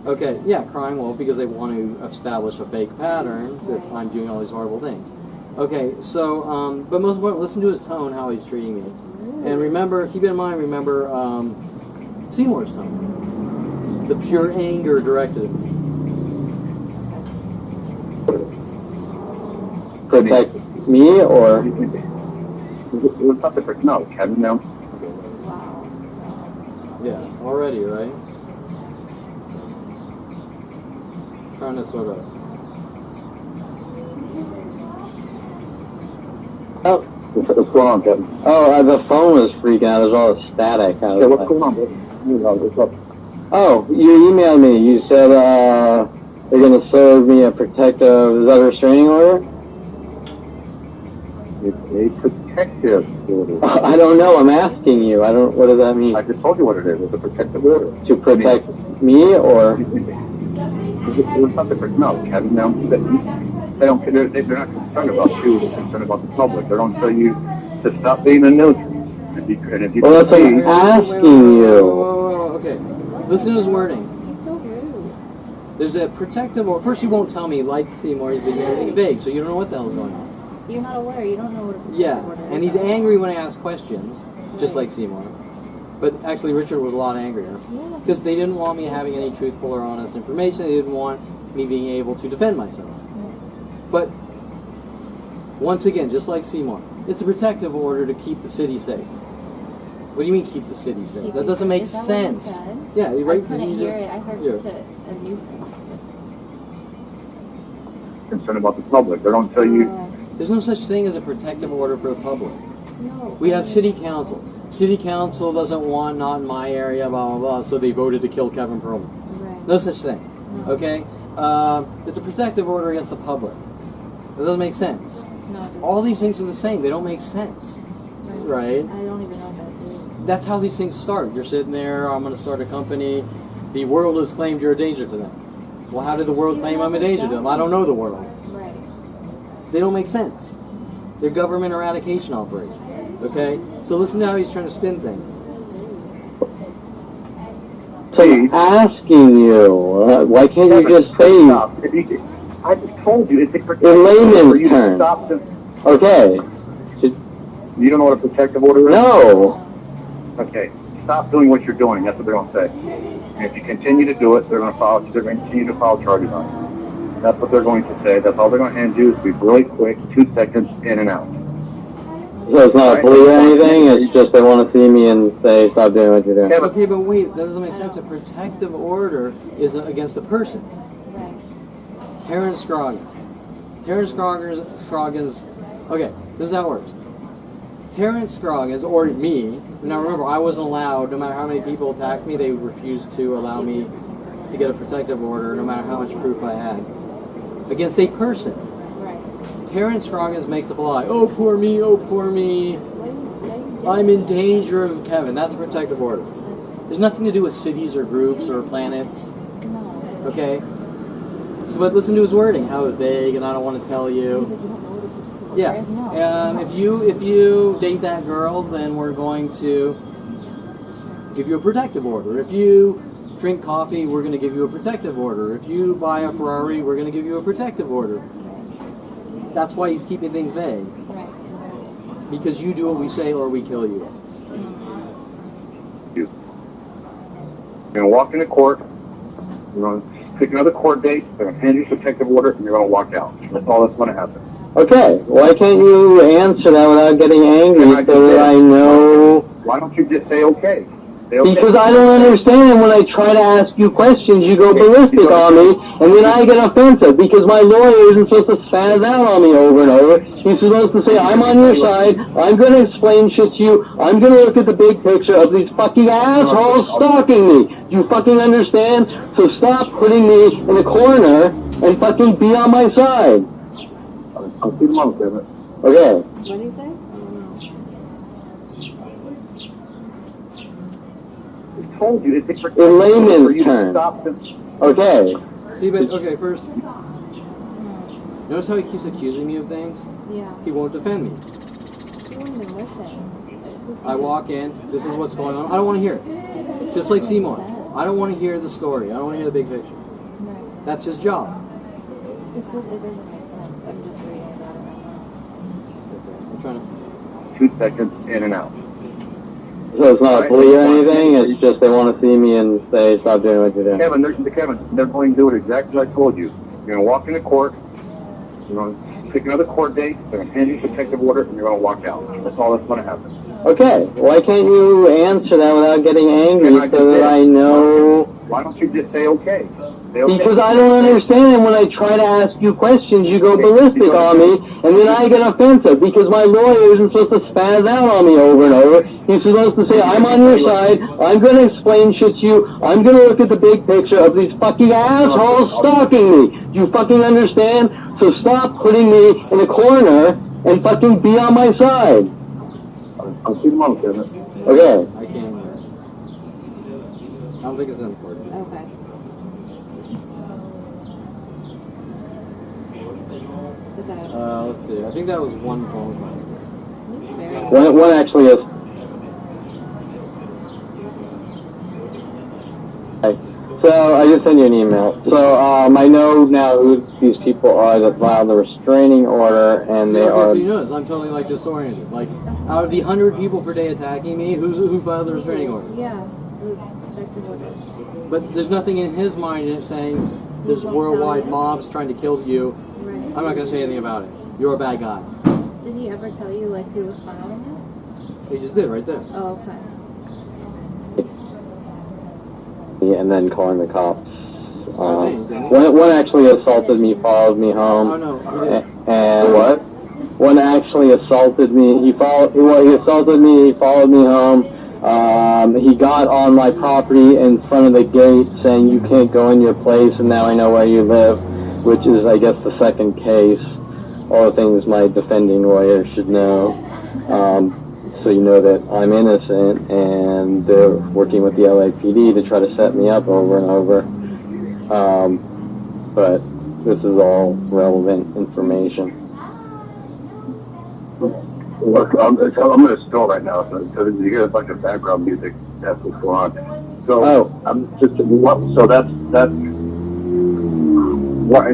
Okay, yeah, crying wolf because they want to establish a fake pattern that I'm doing all these horrible things. Okay, so, but most important, listen to his tone, how he's treating me. And remember, keep in mind, Seymour's tone. The pure anger directed at me. Protect me or... It's not the person. No, Kevin, no. Yeah, already, right? Trying to sort of... Oh, What's going on, Kevin? oh, the phone was freaking out. There's all this static. I was Yeah, what's like- going on, brother? What's up? Oh, you emailed me. You said you're going to serve me a protective, is that a restraining order? It's a protective order. I don't know. I'm asking you. What does that mean? I just told you what it is. It's a protective order. To protect me or? It's not the person. No, Kevin, no. They don't. They're not. concerned about too. They're concerned about the public. They don't tell you to stop being a nuisance. And if you Well, don't that's see, what I'm asking you. Okay. Listen to his wording. He's so rude. There's a protective order. First, you won't tell me, like Seymour, he's being vague, so you don't know what the hell's going on. You're not aware. You don't know what a protective Yeah, order is. and he's angry when I ask questions, just like Seymour. But actually, Richard was a lot angrier. Yeah. Because they didn't want me having any truthful or honest information. They didn't want me being able to defend myself. But, once again, just like Seymour, it's a protective order to keep the city safe. What do you mean keep the city safe? That doesn't make Is that sense. What he said? Yeah, right? I couldn't You hear just- it. I heard yeah. to a nuisance. concerned about the public. They don't tell you. There's no such thing as a protective order for the public. No. We have city council. City council doesn't want, not in my area, blah, blah, blah, so they voted to kill Kevin Perlman. Right. No such thing. No. Okay? It's a protective order against the public. That doesn't make sense. No, it doesn't. All these things are the same. They don't make sense. Right? I don't even know what that is. That's how these things start. You're sitting there, I'm going to start a company. The world has claimed you're a danger to them. Well, how did the world claim I'm a danger to them? I don't know the world. Right. They don't make sense. They're government eradication operations. Okay? So listen to how he's trying to spin things. So I'm asking you, why can't you just say, Stop. I just told you, it's a protective in order layman's for you to terms. stop them. Okay, You don't know what a protective order is? no. Okay, stop doing what you're doing. That's what they're going to say. And if you continue to do it, they're going to continue to file charges on you. That's what they're going to say. That's all they're going to hand you is be really quick, 2 seconds, in and out. So it's not a plea or anything, it's just they want to see me and say, stop doing what you're doing. Okay, but wait, that doesn't make sense. A protective order is against a person. Right. Terrence Scroggins. Terrence Scroggins. Okay, this is how it works. Terrence Scroggins, or me, now remember, I wasn't allowed, no matter how many people attacked me, they refused to allow me to get a protective order, no matter how much proof I had, against a person. Right. Terrence Scroggins makes up a lie. Oh, poor me, oh, poor me. What do you say? I'm in danger of Kevin. That's a protective order. There's nothing to do with cities or groups or planets, No. okay? So, but listen to his wording, how vague, and I don't want to tell He's you. like, you don't know what a protective order Yeah. is? No. If you date that girl, then we're going to give you a protective order. If you drink coffee, we're going to give you a protective order. If you buy a Ferrari, we're going to give you a protective order. That's why he's keeping things vague. Right. Because you do what we say or we kill you. You're going to walk into court. You're going to pick another court date. They're going to hand you a protective order, and you're going to walk out. That's all that's going to happen. Okay, why can't you answer that without getting angry so that I know? Why don't you just say okay? Say okay. Because I don't understand, and when I try to ask you questions, you go ballistic on me, and then I get offensive, because my lawyer isn't supposed to spaz out on me over and over. He's supposed to say, I'm on your side, I'm going to explain shit to you, I'm going to look at the big picture of these fucking assholes stalking me. Do you fucking understand? So stop putting me in a corner and fucking be on my side. I'll see you tomorrow, Kevin. Okay. What did he say? I told you, it's a protective In order for layman's you to terms. stop them. Okay. See, but, okay, first, notice how he keeps accusing me of things? Yeah. He won't defend me. You won't even listen. I walk in, this is what's going on. I don't want to hear it. Just like Seymour. I don't want to hear the story. I don't want to hear the big picture. Right. That's his job. It doesn't make sense. I'm just reading about it right now. I'm trying to... 2 seconds, in and out. So it's not a plea or anything, it's just they want to see me and say, stop doing what you're doing. Kevin, they're going to do it exactly as I told you. You're going to walk into court. You're going to pick another court date. They're going to hand you a protective order, and you're going to walk out. That's all that's going to happen. Okay, why can't you answer that without getting angry so that I know? Why don't you just say okay? Say okay. Because I don't understand, and when I try to ask you questions, you go ballistic on me, and then I get offensive, because my lawyer isn't supposed to spaz out on me over and over. He's supposed to say, I'm on your side, I'm going to explain shit to you, I'm going to look at the big picture of these fucking assholes stalking me. Do you fucking understand? So stop putting me in a corner and fucking be on my side. I'll see you tomorrow, Kevin. Okay. I can't hear it. I don't think it's that important. Okay. Was that? Let's see. I think that was one phone call. One actually is. So I just sent you an email. So I know now who these people are that filed the restraining order, and See, they okay, are. so you notice I'm totally like disoriented. Like, out of the 100 people per day attacking me, who filed the restraining order? Yeah. Protective order. But there's nothing in his mind in it saying there's worldwide mobs trying to kill you. Right. I'm not gonna say anything about it. You're a bad guy. Did he ever tell you like who was filing He just did right there. it? Oh, okay. And then calling the cops. Didn't he? One actually assaulted me, followed me home. Oh no, he did. And what? One actually assaulted me. He assaulted me. He followed me home. He got on my property in front of the gate, saying you can't go in your place, and now I know where you live, which is, I guess, the second case. All the things my defending lawyer should know. So you know that I'm innocent, and they're working with the LAPD to try to set me up over and over. But this is all relevant information. Look, I'm going to stall right now, so you hear a bunch of background music. That's what's going on. So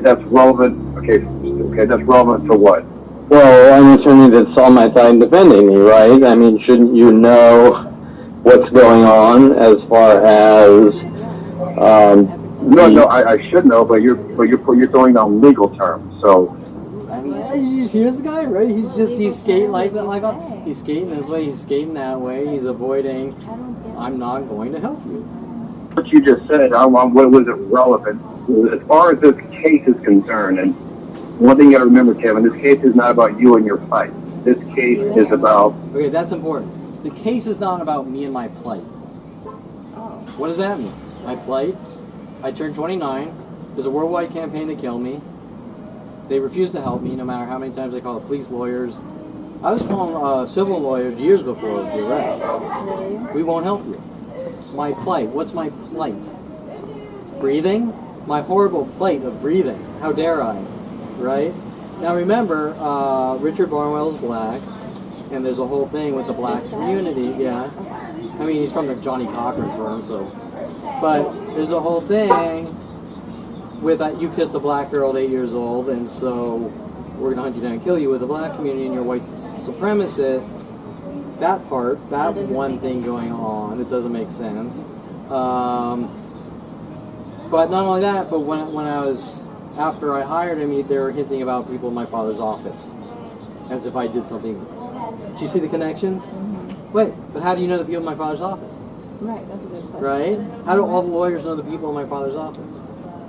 that's relevant. Okay, that's relevant to what? Well, I'm an attorney that's on my side and defending me, right? I mean, shouldn't you know what's going on as far as? No, I should know, but you're throwing down legal terms. So I mean, you hear this guy, right? He's skating like that, he's skating this way, he's skating that way, he's avoiding. I'm not going to help you. what you just said, what was it relevant? As far as this case is concerned, and one thing you got to remember, Kevin, this case is not about you and your fight. This case is about... Okay, that's important. The case is not about me and my plight. What does that mean? My plight? I turned 29. There's a worldwide campaign to kill me. They refuse to help me, no matter how many times I call the police, lawyers. I was calling civil lawyers years before the arrest. We won't help you. My plight. What's my plight? Breathing? My horrible plight of breathing. How dare I? Right? Now remember, Richard Barnwell is black, and there's a whole thing with the black community. Yeah. I mean, he's from the Johnny Cochran firm, so. But there's a whole thing with that you kissed a black girl at 8 years old, and so we're gonna hunt you down and kill you with the black community and your white supremacist. That part, that one thing going on, it doesn't make sense. But not only that, but when I was, after I hired him, they were hinting about people in my father's office, as if I did something. Do you see the connections? Mm-hmm. Wait, but how do you know the people in my father's office? Right, that's a good question. Right? How do all the lawyers know the people in my father's office?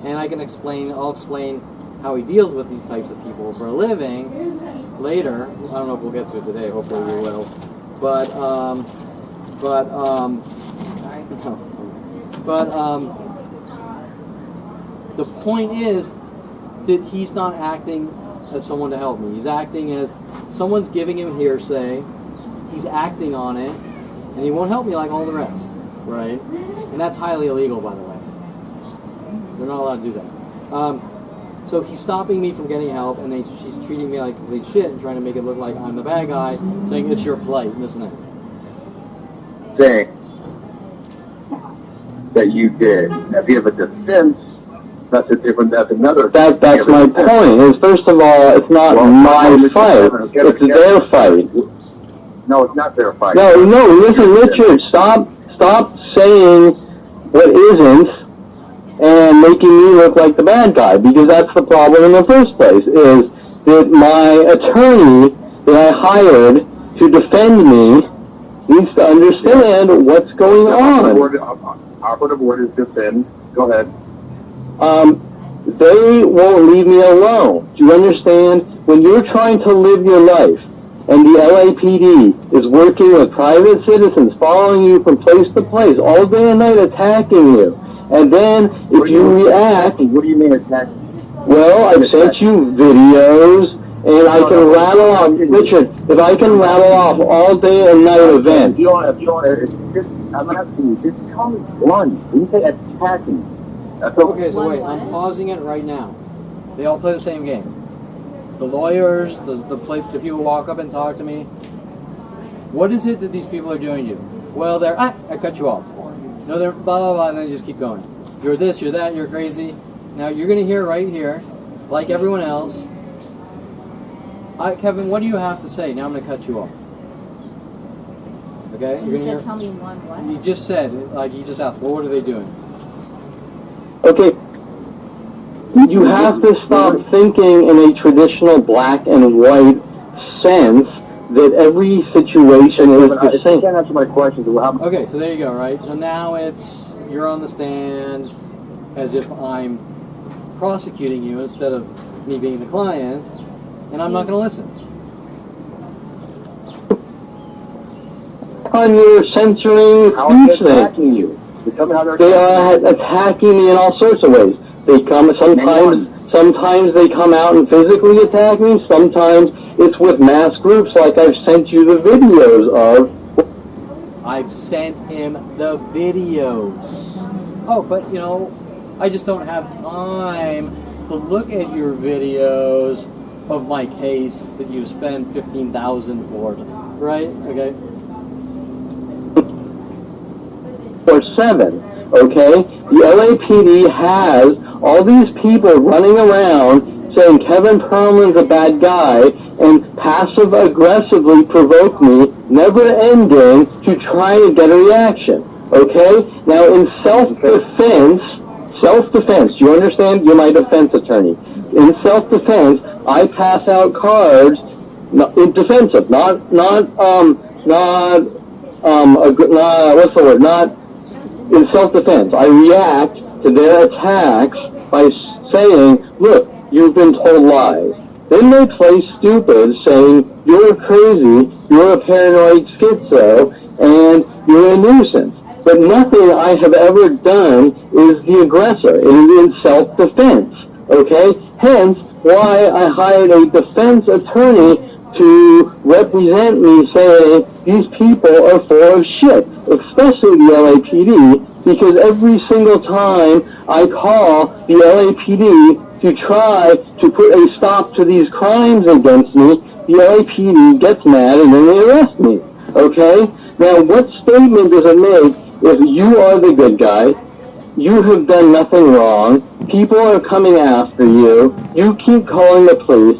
And I'll explain how he deals with these types of people for a living later. I don't know if we'll get to it today, hopefully we will. The point is that he's not acting as someone to help me. He's acting as someone's giving him hearsay. He's acting on it, and he won't help me like all the rest, right? And that's highly illegal, by the way. They're not allowed to do that. So he's stopping me from getting help, and she's treating me like complete shit and trying to make it look like I'm the bad guy, saying it's your plight, and this and that. Saying that you did. If you have a defense, that's another. That's my point. Is first of all, it's not my fight. It's their fight. No, it's not their fight. No. Listen, Richard. Stop saying what isn't and making me look like the bad guy, because that's the problem in the first place. Is that my attorney that I hired to defend me needs to understand what's going on. Operative word is defend. Go ahead. They won't leave me alone. Do you understand? When you're trying to live your life, and the LAPD is working with private citizens, following you from place to place, all day and night attacking you, and then if you react... What do you mean attacking? Well, I've sent you videos, and I can rattle off... Richard, if I can rattle off all day and night events... I'm asking you, just tell me one. You say attacking. Okay, so wait, I'm pausing it right now. They all play the same game. the lawyers, the people walk up and talk to me. What is it that these people are doing to you? Well, they're, I cut you off. No, they're blah, blah, blah, and then you just keep going. You're this, you're that, you're crazy. Now, you're going to hear right here, like everyone else, Kevin, what do you have to say? Now I'm going to cut you off. Okay? You said tell me one what? You just said, like you just asked, well, what are they doing? Okay. You have to stop thinking in a traditional black and white sense that every situation is the same. You can't answer my questions. Okay, so there you go, right? So now it's, you're on the stand as if I'm prosecuting you instead of me being the client, and I'm not going to listen. On your censoring How are they speech attacking you? Tell me how they're They are attacking me in all sorts of ways. They come sometimes they come out and physically attack me. Sometimes it's with mass groups, like I've sent you the videos of. I've sent him the videos. Oh, but you know, I just don't have time to look at your videos of my case that you spent $15,000 for, right? Okay. Or 7, okay? The LAPD has all these people running around saying Kevin Perlman's a bad guy and passive-aggressively provoke me, never-ending, to try to get a reaction, okay? Now, in self-defense, you understand? You're my defense attorney. In self-defense, I pass out cards, in defensive, not in self-defense. I react to their attacks by saying, look, you've been told lies. Then they play stupid, saying, you're crazy, you're a paranoid schizo, and you're a nuisance. But nothing I have ever done is the aggressor. It is in self-defense, okay? Hence, why I hired a defense attorney to represent me, saying these people are full of shit, especially the LAPD, because every single time I call the LAPD to try to put a stop to these crimes against me, the LAPD gets mad and then they arrest me, okay? Now, what statement does it make if you are the good guy, you have done nothing wrong, people are coming after you, you keep calling the police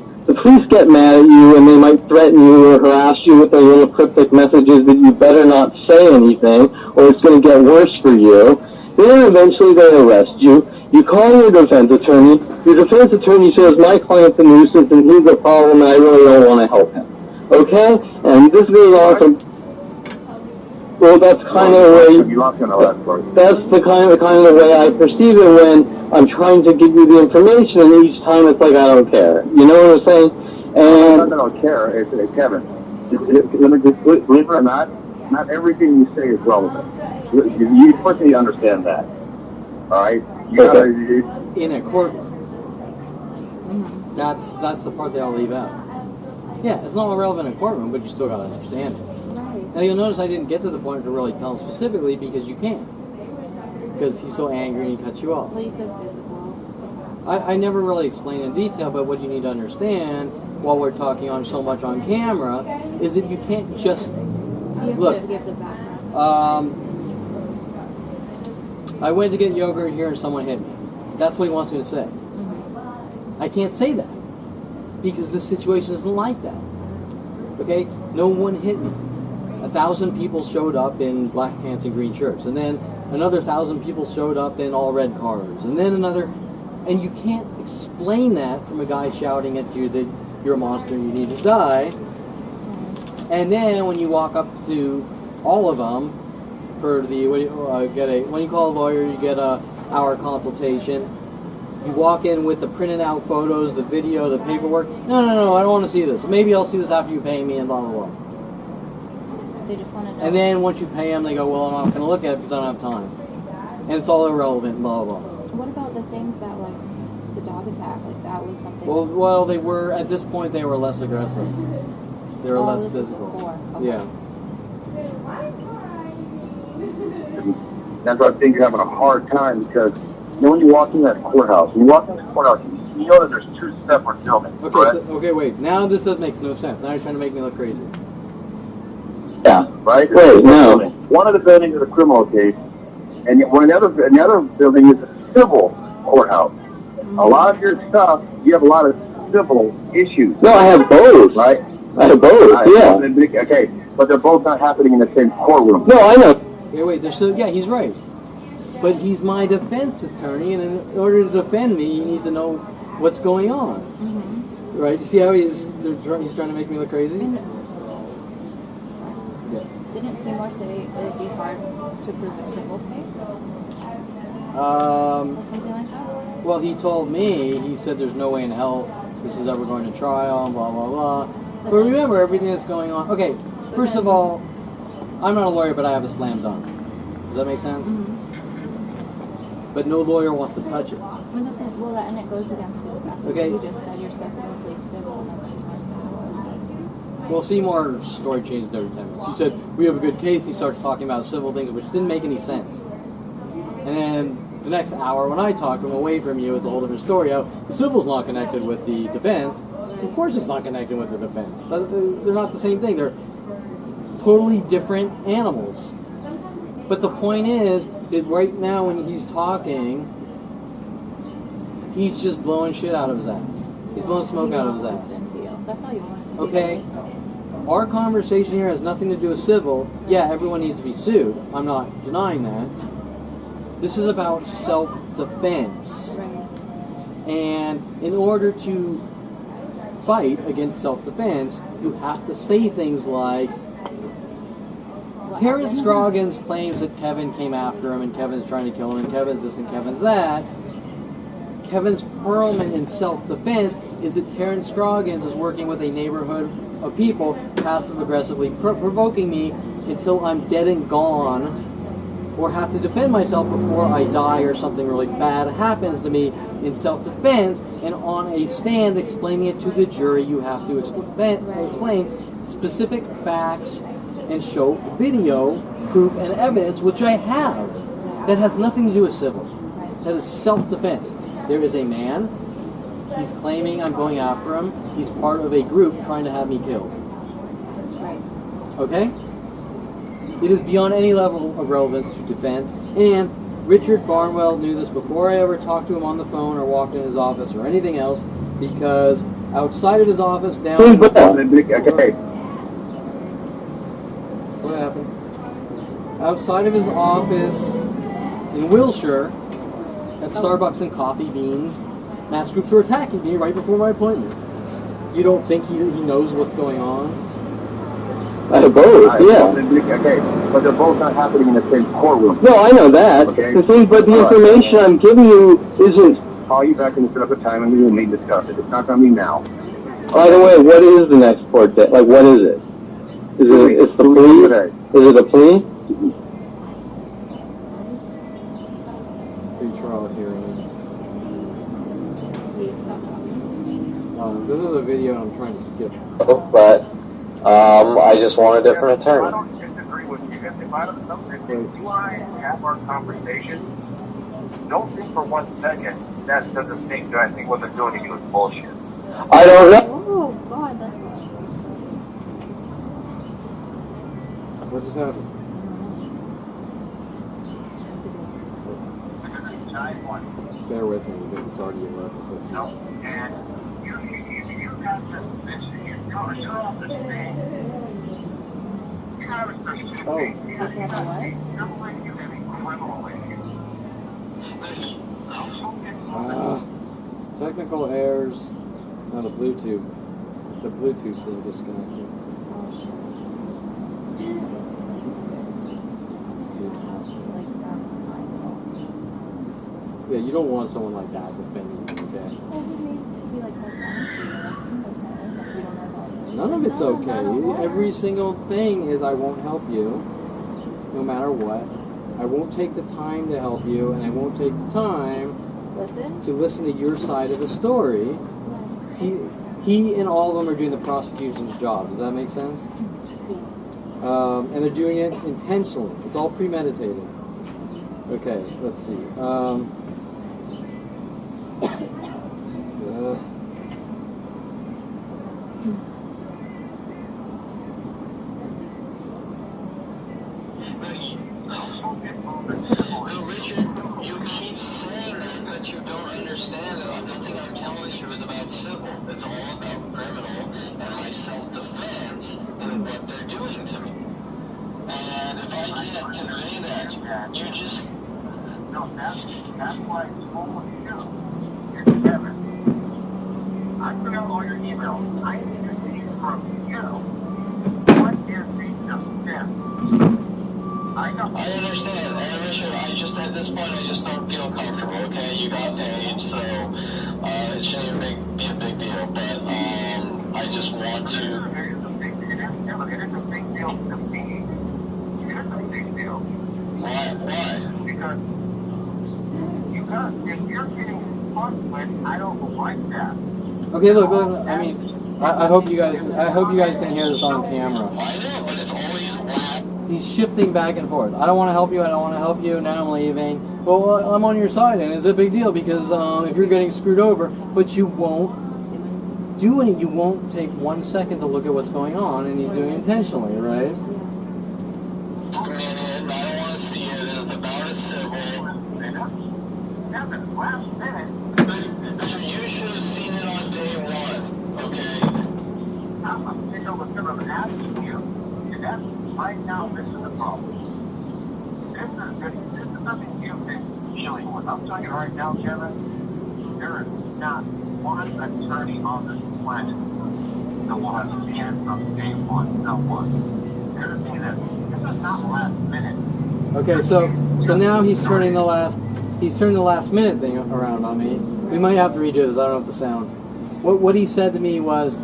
get mad at you and they might threaten you or harass you with their little cryptic messages that you better not say anything or it's going to get worse for you. Then eventually they arrest you. You call your defense attorney says, my client's a nuisance and he's a problem and I really don't want to help him. Okay? And this goes on from... Well, that's kind of the way... That's the kind of the way I perceive it when I'm trying to give you the information, and each time it's like I don't care. You know what I'm saying? And I don't care. It's Kevin. Believe it or not everything you say is relevant. You first need to understand that. All right? In a court, that's the part they all leave out. Yeah, it's not relevant in a courtroom, but you still got to understand it. Now you'll notice I didn't get to the point to really tell him specifically because you can't. Because he's so angry and he cuts you off. Well, you said physical. I never really explained in detail, but what you need to understand while we're talking on so much on camera is that you can't just You have to give the background. I went to get yogurt here and someone hit me. That's what he wants me to say. I can't say that because this situation isn't like that. Okay? No one hit me. 1,000 people showed up in black pants and green shirts, and then another 1,000 people showed up in all red cars, and then another, and you can't explain that from a guy shouting at you that you're a monster and you need to die. And then when you walk up to all of them for the when you call a lawyer, you get a hour consultation. You walk in with the printed out photos, the video, the paperwork. No, I don't want to see this. Maybe I'll see this after you pay me and blah blah blah. They just want to know. And then once you pay them, they go, well, I'm not going to look at it because I don't have time. And it's all irrelevant, blah, blah, blah. What about the things that, like, the dog attack? Like, that was something... Well, they were, at this point, they were less aggressive. They were less this physical. Was before. Okay. Yeah. That's why I think you're having a hard time because when you walk in that courthouse, you see you know that there's two separate buildings, Okay, correct? okay, wait. Now this makes no sense. Now you're trying to make me look crazy. Yeah, right? Wait, no. One of the buildings is a criminal case, and the other building is a civil courthouse. A lot of your stuff, you have a lot of civil issues. No, I have both. Right? I have both, yeah. Okay, but they're both not happening in the same courtroom. No, I know. Yeah, wait. Yeah, he's right. But he's my defense attorney, and in order to defend me, he needs to know what's going on. Mm-hmm. Right? You see how he's trying to make me look crazy? And Yeah. didn't Seymour say it would be hard to prove a civil case? Or something like that? Well, he told me, he said there's no way in hell this is ever going to trial, blah, blah, blah. But remember everything that's going on. Okay, first of all, I'm not a lawyer, but I have a slam dunk. Does that make sense? Mm-hmm. But no lawyer wants to touch it. I'm just saying, well, and it goes against you exactly. Okay. You just said your stuff's mostly civil, and then Seymour said Well, Seymour's story changed every 10 minutes. He said, we have a good case. He starts talking about civil things, which didn't make any sense. And then the next hour, when I talk to him away from you, it's a whole different story. How the civil's not connected with the defense. Of course it's not connected with the defense. They're not the same thing. They're totally different animals. But the point is that right now when he's talking, he's just blowing shit out of his ass. He's blowing smoke out of his ass. That's all you want to see. Okay. Our conversation here has nothing to do with civil. Yeah, everyone needs to be sued. I'm not denying that. This is about self-defense. Right. And in order to fight against self-defense, you have to say things like, Terrence Scroggins claims that Kevin came after him and Kevin's trying to kill him and Kevin's this and Kevin's that. Kevin's Perlman in self-defense is that Terrence Scroggins is working with a neighborhood of people passive-aggressively provoking me until I'm dead and gone or have to defend myself before I die or something really bad happens to me in self-defense, and on a stand explaining it to the jury you have to explain specific facts and show video, proof, and evidence, which I have. That has nothing to do with civil. That is self-defense. There is a man, he's claiming I'm going after him, he's part of a group trying to have me killed. Right. Okay? It is beyond any level of relevance to defense, and Richard Barnwell knew this before I ever talked to him on the phone or walked in his office or anything else, because outside of his office down... Okay. What happened? Outside of his office in Wilshire, at Starbucks and Coffee Beans, mass groups were attacking me right before my appointment. You don't think he knows what's going on? I have both, yeah. Okay, but they're both not happening in the same courtroom. No, I know that. Okay. The thing, but the information I'm giving you isn't... Call you back and set up a time and we will meet and discuss it. It's not going to be now. By the way, what is the next court date? Like, what is it? It's the plea? Is it a plea? Pre-trial hearing. Please stop talking. This is a video I'm trying to skip. But I just want a different attorney. I don't disagree with you. If I don't know, if you and I have our conversation, don't think for 1 second that doesn't think that I think what they're doing to you is bullshit. I don't know. Oh, God, that's... What just happened? Bear with me because it's already 11. No, and you got to mention you're off the stage. You have a special Oh. You have a what? You're like you have a criminal issue. Technical errors. No, the Bluetooth. The Bluetooth thing disconnected. Yeah, you don't want someone like that defending you, okay? Well, he may be like hostile to you. That's okay. Like, we don't know about it. None of it's okay. Every single thing is I won't help you, no matter what. I won't take the time to help you, and I won't take the time Listen. to listen to your side of the story. He and all of them are doing the prosecution's job. Does that make sense? And they're doing it intentionally. It's all premeditated. Okay, let's see. No, Richard, you keep saying that, but you don't understand it. Nothing I'm telling you is about civil. It's all about criminal and my self-defense and what they're doing to me. And if I can't convey that, you just... No, that's why it's all you. It's Kevin. I put out all your emails. I need to see from you. What is the defense? I understand, and Richard, I just, at this point, I just don't feel comfortable, okay? You got paid, so it shouldn't even be a big deal, but I just want to... It is a big deal to me. It is a big deal. Why? Because if you're getting fucked with, I don't like that. Okay, look, I mean, I hope you guys can hear this on camera. I know, but it's always that. He's shifting back and forth. I don't want to help you, now I'm leaving. Well, I'm on your side, and it's a big deal because if you're getting screwed over, but you won't do any, you won't take 1 second to look at what's going on, and he's doing it intentionally, right? Just a minute, I don't want to see it, it's about a civil. Kevin, last minute. Richard, you should have seen it on day one, okay? I'm thinking what I'm asking you. And that's right now, this is the problem. This is nothing you've been dealing with. I'm telling you right now, Kevin, there is not one attorney on this planet that will have seen it from day one. Not one. There's that. This is not last minute. Okay, so now he's turning the last minute thing around on me. We might have to redo this. I don't know if the sound. What he said to me was,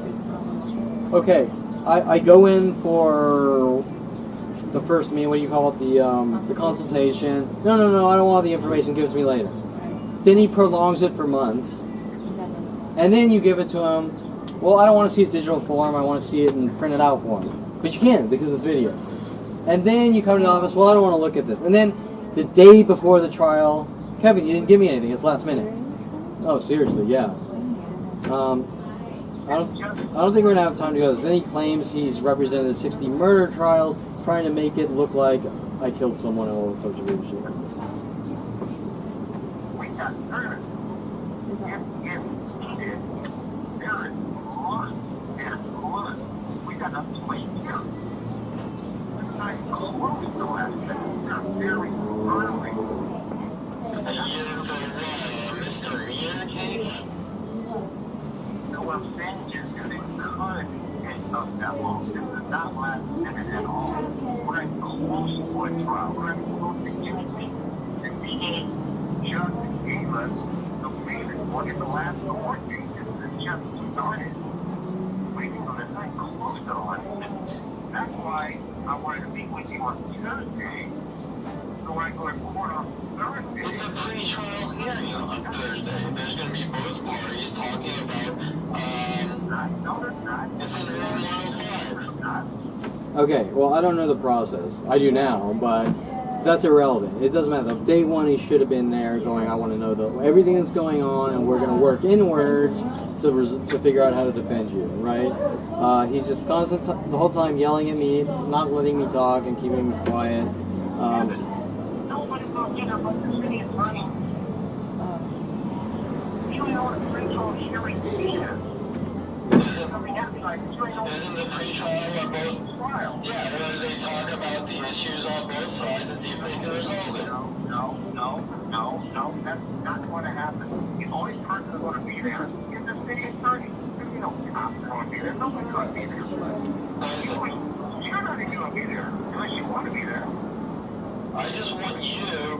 okay, I go in for the first meeting. What do you call it? The consultation. No, I don't want the information. Give it to me later. Then he prolongs it for months, and then you give it to him. Well, I don't want to see it digital form. I want to see it in printed out form. But you can because it's video. And then you come to the office. Well, I don't want to look at this. And then the day before the trial, Kevin, you didn't give me anything. It's last minute. Oh, seriously, yeah. I don't think we're gonna have time to go. Then he claims he's represented 60 murder trials, trying to make it look like I killed someone and all sorts of weird shit. We got hurt. If he did, there is blood. There's blood. We got a plate here. It's not close to last minute. They're very early. A year for what? A misdemeanor case? So what I'm saying is that it could take us that long. This is not last minute at all. We're in close to a trial. We're in close to anything. The DA just gave us the payment. We're in the last court date. This is just started. Waiting on the night close to the last minute. That's why I wanted to meet with you on Tuesday. So when I go to court on Thursday. It's a pre-trial hearing on Thursday. There's going to be both parties talking about, No, there's not. it's in room 105. There's not. Okay, well, I don't know the process. I do now, but that's irrelevant. It doesn't matter. Day one, he should have been there going, I want to know everything that's going on, and we're going to work inwards to figure out how to defend you, right? He's just constant the whole time yelling at me, not letting me talk, and keeping me quiet. Nobody's going to get up like the city attorney. You know what a pre-trial hearing is. Isn't the pre-trial on both? Trial. Yeah, where they talk about the issues on both sides and see if they can resolve it. No, that's not going to happen. The only person that's going to be there is the city attorney. There's no cops going to be there. Nobody's going to be there. You're not even going to be there unless you want to be there. I just want you to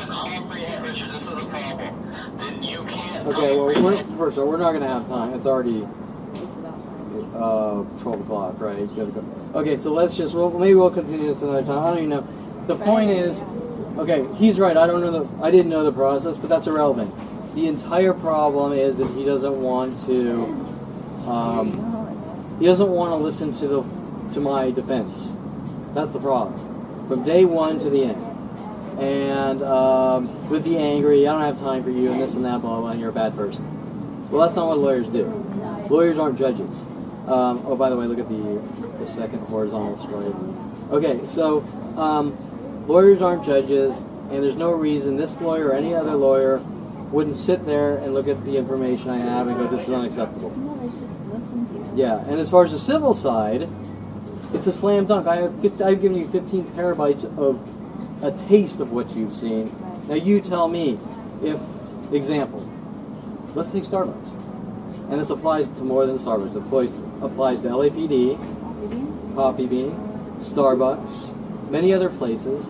comprehend, Richard, this is a problem, that you can't... Okay, well, we're not going to have time. It's already 12 o'clock, right? You gotta go. Okay, so maybe we'll continue this another time. I don't even know. The point is, okay, he's right. I didn't know the process, but that's irrelevant. The entire problem is that he doesn't want to listen to my defense. That's the problem. From day one to the end. And with the angry, I don't have time for you, and this and that, blah, blah, and you're a bad person. Well, that's not what lawyers do. Lawyers aren't judges. Oh, by the way, look at the second horizontal stripe. Okay, so lawyers aren't judges, and there's no reason this lawyer or any other lawyer wouldn't sit there and look at the information I have and go, this is unacceptable. No, they should listen to you. Yeah, and as far as the civil side, it's a slam dunk. I've given you 15 terabytes of a taste of what you've seen. Now you tell me if, example, let's take Starbucks. And this applies to more than Starbucks. It applies to LAPD, Coffee Bean, Starbucks, many other places.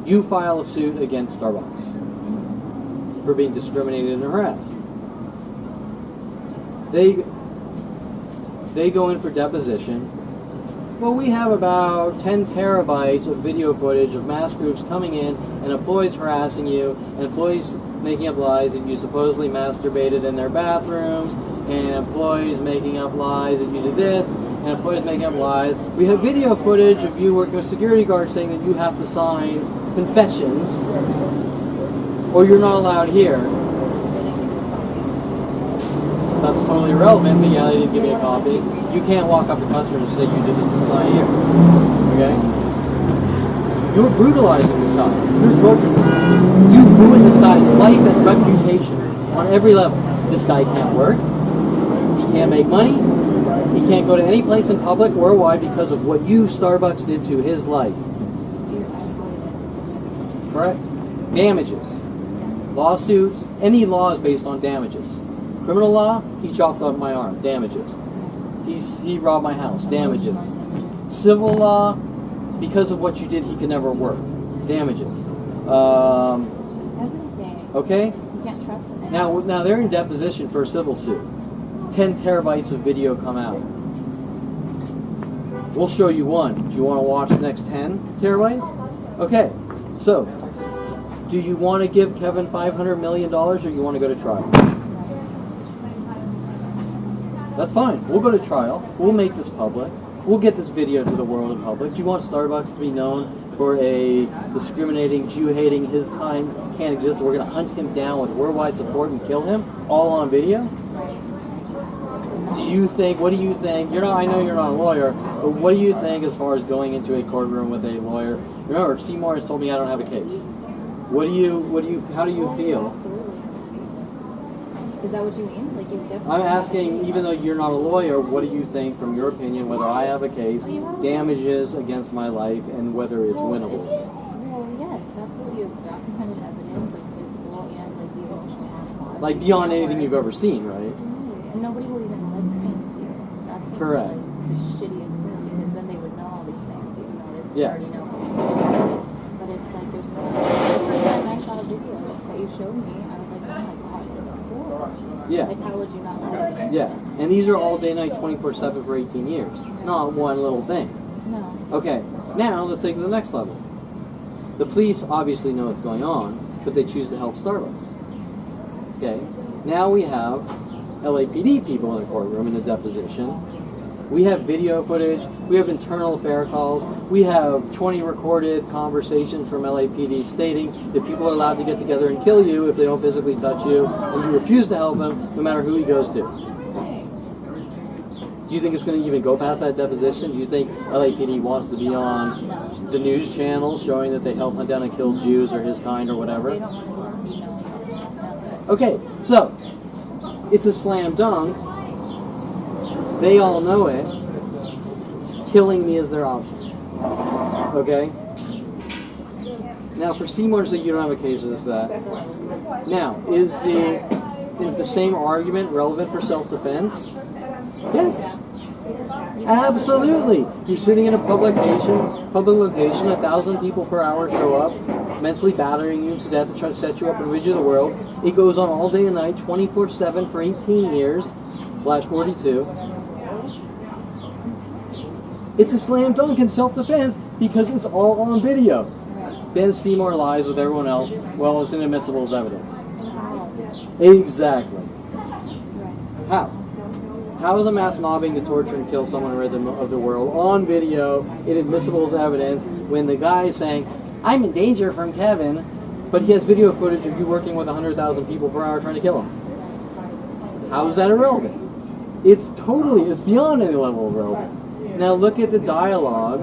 You file a suit against Starbucks for being discriminated and harassed. They go in for deposition. Well, we have about 10 terabytes of video footage of mass groups coming in and employees harassing you, and employees making up lies that you supposedly masturbated in their bathrooms, and employees making up lies that you did this, and employees making up lies. We have video footage of you working with security guards saying that you have to sign confessions, or you're not allowed here. That's totally irrelevant, but yeah, they didn't give me a copy. You can't walk up to customers and say you did this and sign here. Okay? You're brutalizing this guy. You're torturing this guy. You ruined this guy's life and reputation on every level. This guy can't work. He can't make money. He can't go to any place in public worldwide because of what you, Starbucks, did to his life. Correct? Damages. Lawsuits. Any laws based on damages. Criminal law, he chopped off my arm. Damages. He robbed my house. Damages. Civil law, because of what you did, he can never work. Damages. Everything. Okay? You can't trust them. Now they're in deposition for a civil suit. 10 terabytes of video come out. We'll show you one. Do you want to watch the next 10 terabytes? Okay. So, do you want to give Kevin $500 million or you want to go to trial? That's fine. We'll go to trial. We'll make this public. We'll get this video to the world in public. Do you want Starbucks to be known for a discriminating, Jew-hating, his kind can't exist? We're going to hunt him down with worldwide support and kill him, all on video? What do you think? I know you're not a lawyer, but what do you think as far as going into a courtroom with a lawyer? Remember, Seymour has told me I don't have a case. How do you feel? Absolutely. Is that what you mean? Like you definitely. I'm asking, even though you're not a lawyer, what do you think, from your opinion, whether I have a case, damages against my life, and whether it's winnable? Well, yes, absolutely. You have documented evidence of physical and like the emotional harm. Like beyond anything you've ever seen, right? And nobody will even listen to you. That's what's Correct. Like the shittiest thing, because then they would know all these things, even though they Yeah. already know. But it's like there's no. The first time I saw a video that you showed me, I was like, oh my god, that's horrible. Yeah. Like how would you not say? Yeah. And these are all day night 24/7 for 18 years. Not one little thing. No. Okay. Now let's take it to the next level. The police obviously know what's going on, but they choose to help Starbucks. Okay. Now we have LAPD people in the courtroom in the deposition. We have video footage. We have internal affair calls. We have 20 recorded conversations from LAPD stating that people are allowed to get together and kill you if they don't physically touch you, and you refuse to help them no matter who he goes to. Do you think it's going to even go past that deposition? Do you think LAPD wants to be on the news channels showing that they helped hunt down and kill Jews or his kind or whatever? They don't want to be known. Okay, so it's a slam dunk. They all know it. Killing me is their option. Okay? Now, for Seymour to say you don't have a case of this, that. Now, is the same argument relevant for self-defense? Yes. Absolutely. You're sitting in a public location, 1,000 people per hour show up, mentally battering you to death to try to set you up and rid you of the world. It goes on all day and night, 24/7 for 18 years, /42. It's a slam dunk in self-defense because it's all on video. Then Seymour lies with everyone else. Well, it's inadmissible as evidence. Exactly. How? How is a mass mobbing to torture and kill someone of the world on video inadmissible as evidence when the guy is saying, I'm in danger from Kevin, but he has video footage of you working with 100,000 people per hour trying to kill him? How is that irrelevant? It's beyond any level of relevance. Now look at the dialogue,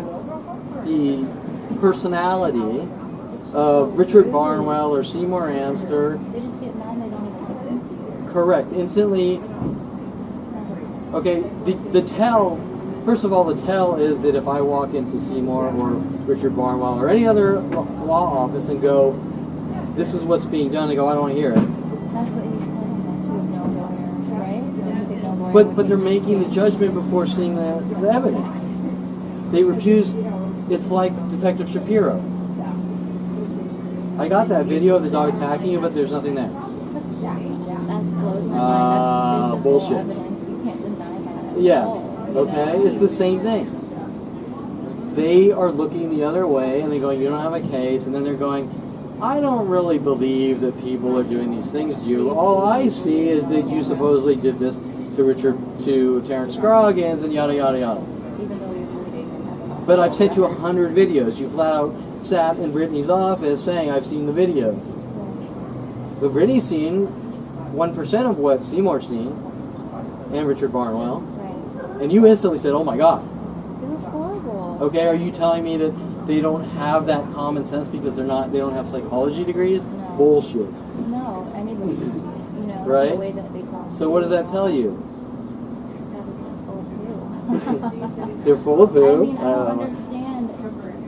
the personality of Richard Barnwell or Seymour Amster. They just get mad and they don't even listen to you. Correct. Instantly. Okay, the tell, first of all, the tell is that if I walk into Seymour or Richard Barnwell or any other law office and go, this is what's being done, they go, I don't want to hear it. That's what you said to no lawyer, right? When you say no lawyer, But they're making the judgment before seeing the evidence. They refuse. It's like Detective Shapiro. I got that video of the dog attacking you, but there's nothing there. That blows my mind. That's Bullshit. Evidence. You can't deny that. Yeah. You Okay. know? It's the same thing. They are looking the other way, and they're going, you don't have a case, and then they're going, I don't really believe that people are doing these things to you. All I see is that you supposedly did this to Terrence Scroggins, and yada, yada, yada. Even though you're bleeding and have a hospital. But I've sent you 100 videos. You flat out sat in Brittany's office saying, I've seen the videos. But Brittany's seen 1% of what Seymour's seen, and Richard Barnwell. Right. And you instantly said, oh my God. It was horrible. Okay, are you telling me that they don't have that common sense because they don't have psychology degrees? No. Bullshit. No, anybody, Right? the way that they talk. So what does that tell you? They're full of poo. They're full of poo. I mean, I don't understand.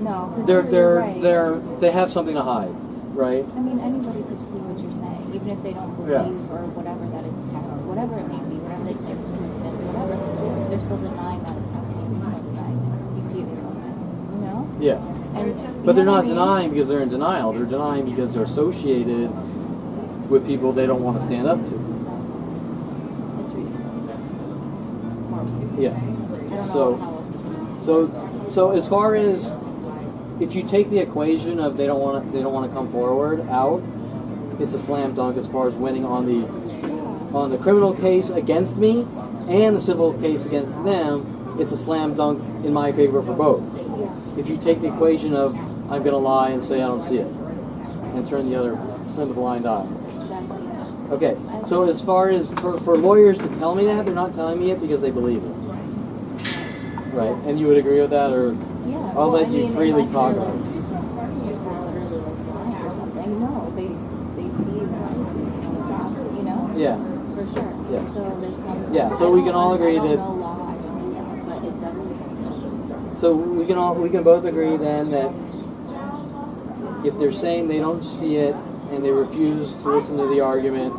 No, because They have something to hide, right? I mean, anybody could see what you're saying, even if they don't believe Yeah. or whatever that it's happening, whatever it may be, whatever they think is coincidence, whatever. They're still denying that it's happening. They're still denying it. You see it from it, Yeah. And But they're what not denying because they're in denial. They're denying because they're associated with people they don't want to stand up to. It's ridiculous. Yeah. I don't know So- how else to put it. So as far as if you take the equation of they don't want to come forward out, it's a slam dunk as far as winning on the criminal case against me and the civil case against them. It's a slam dunk in my favor for both. If you take the equation of I'm going to lie and say I don't see it and turn a blind eye. Okay, so as far as for lawyers to tell me that, they're not telling me it because they believe it. Right, and you would agree with that, or Yeah, I'll let you unless freely they're, talk like, about it. literally like blind or something. No, they see what I see, Yeah, for sure. Yeah. So there's some. Yeah, so we can all agree I don't that- know law, I don't know, but it doesn't make sense. so we can both agree then that if they're saying they don't see it and they refuse to listen to the argument,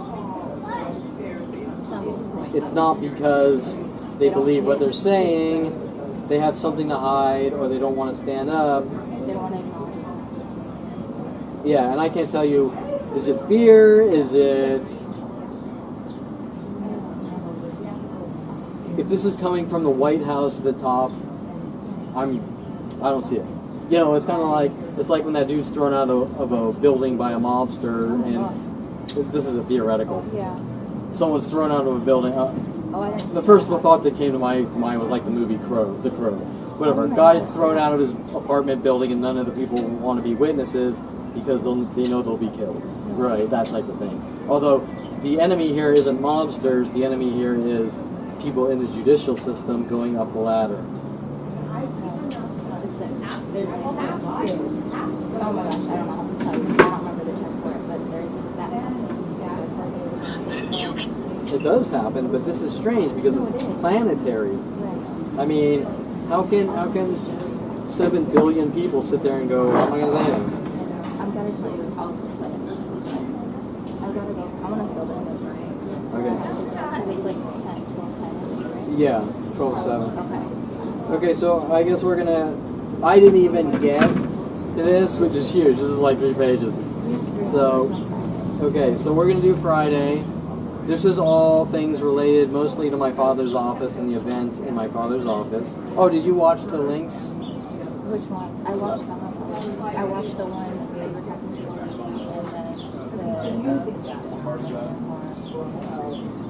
it's not because they believe what they're saying, they have something to hide, or they don't want to stand up. They don't want to acknowledge it. Yeah, and I can't tell you, is it fear? Is it... If this is coming from the White House at the top, I don't see it. You know, it's kind of like, it's like when that dude's thrown out of a building by a mobster, and this is a theoretical. Yeah. Someone's thrown out of a building. Oh, I didn't The see first that. thought that came to my mind was like the movie The Crow. Whatever. Oh my Guy's God. thrown out of his apartment building and none of the people want to be witnesses because they know they'll be killed. Right, that type of thing. Although the enemy here isn't mobsters, the enemy here is people in the judicial system going up the ladder. There's like, oh my gosh, I don't know how to tell you. I don't remember the term for it, but there's that. It does happen, but this is strange because it's planetary. Right. I mean, how can 7 billion people sit there and go, what am I going to say? I've got to tell you, I'll play it. I've got to go. I'm going to fill this in, right? Okay. It's like 10, 12, 10, right? Yeah, 12/7. Okay. Okay, so I guess we're gonna. I didn't even get to this, which is huge. This is like 3 pages. So, okay, so we're gonna do Friday. This is all things related mostly to my father's office and the events in my father's office. Oh, did you watch the links? Which ones? I watched some of them. I watched the one that you were talking to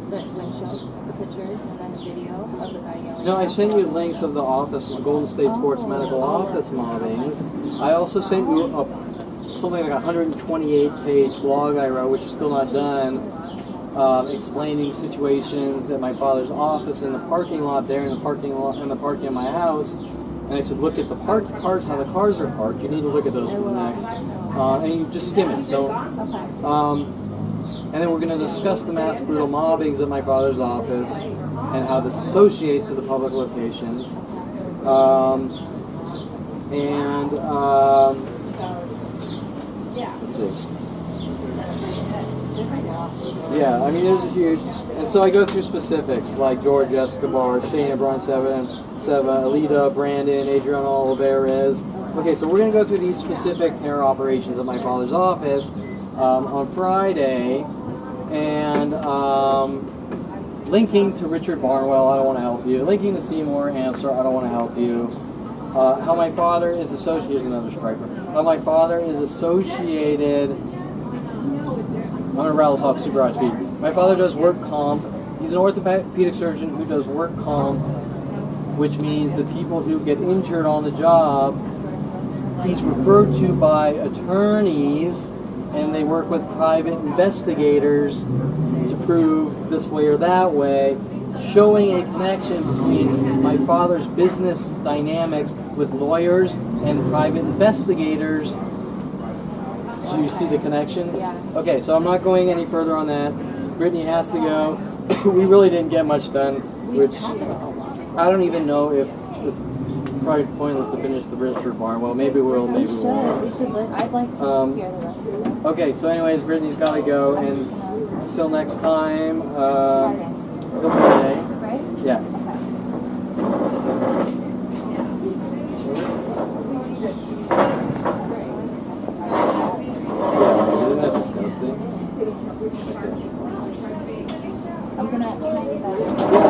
the windshield, the pictures, and then the video of the guy yelling. No, I sent you links of the office, Golden State Sports Medical Office mobbings. I also sent you something like a 128-page blog I wrote, which is still not done, explaining situations at my father's office in the parking lot there, in the parking of my house. And I said, look at the parked cars, how the cars are parked. You need to look at those next. And you just skim it. Don't. And then we're going to discuss the mass brutal mobbings at my father's office and how this associates to the public locations. Let's see. Yeah, I mean, there's a huge, and so I go through specifics like George Escobar, Shayna Brown Seva, Alita, Brandon, Adriana Olivares. Okay, so we're going to go through these specific terror operations at my father's office on Friday, and linking to Richard Barnwell, I don't want to help you. Linking to Seymour Hamster, I don't want to help you. How my father is associated, here's another striker. How my father is associated, I'm going to rattle this off super high speed. My father does work comp. He's an orthopedic surgeon who does work comp, which means the people who get injured on the job, he's referred to by attorneys, and they work with private investigators to prove this way or that way, showing a connection between my father's business dynamics with lawyers and private investigators. Do you see the connection? Yeah. Okay, so I'm not going any further on that. Brittany has to go. We really didn't get much done, which I don't even know if it's probably pointless to finish the Richard Barnwell. Maybe we'll, maybe we won't. We should. I'd like to hear the rest of it. Okay, so anyways, Brittany's got to go, and until next time, till Friday. Right? Yeah. Isn't that disgusting? Can I leave that? Yeah,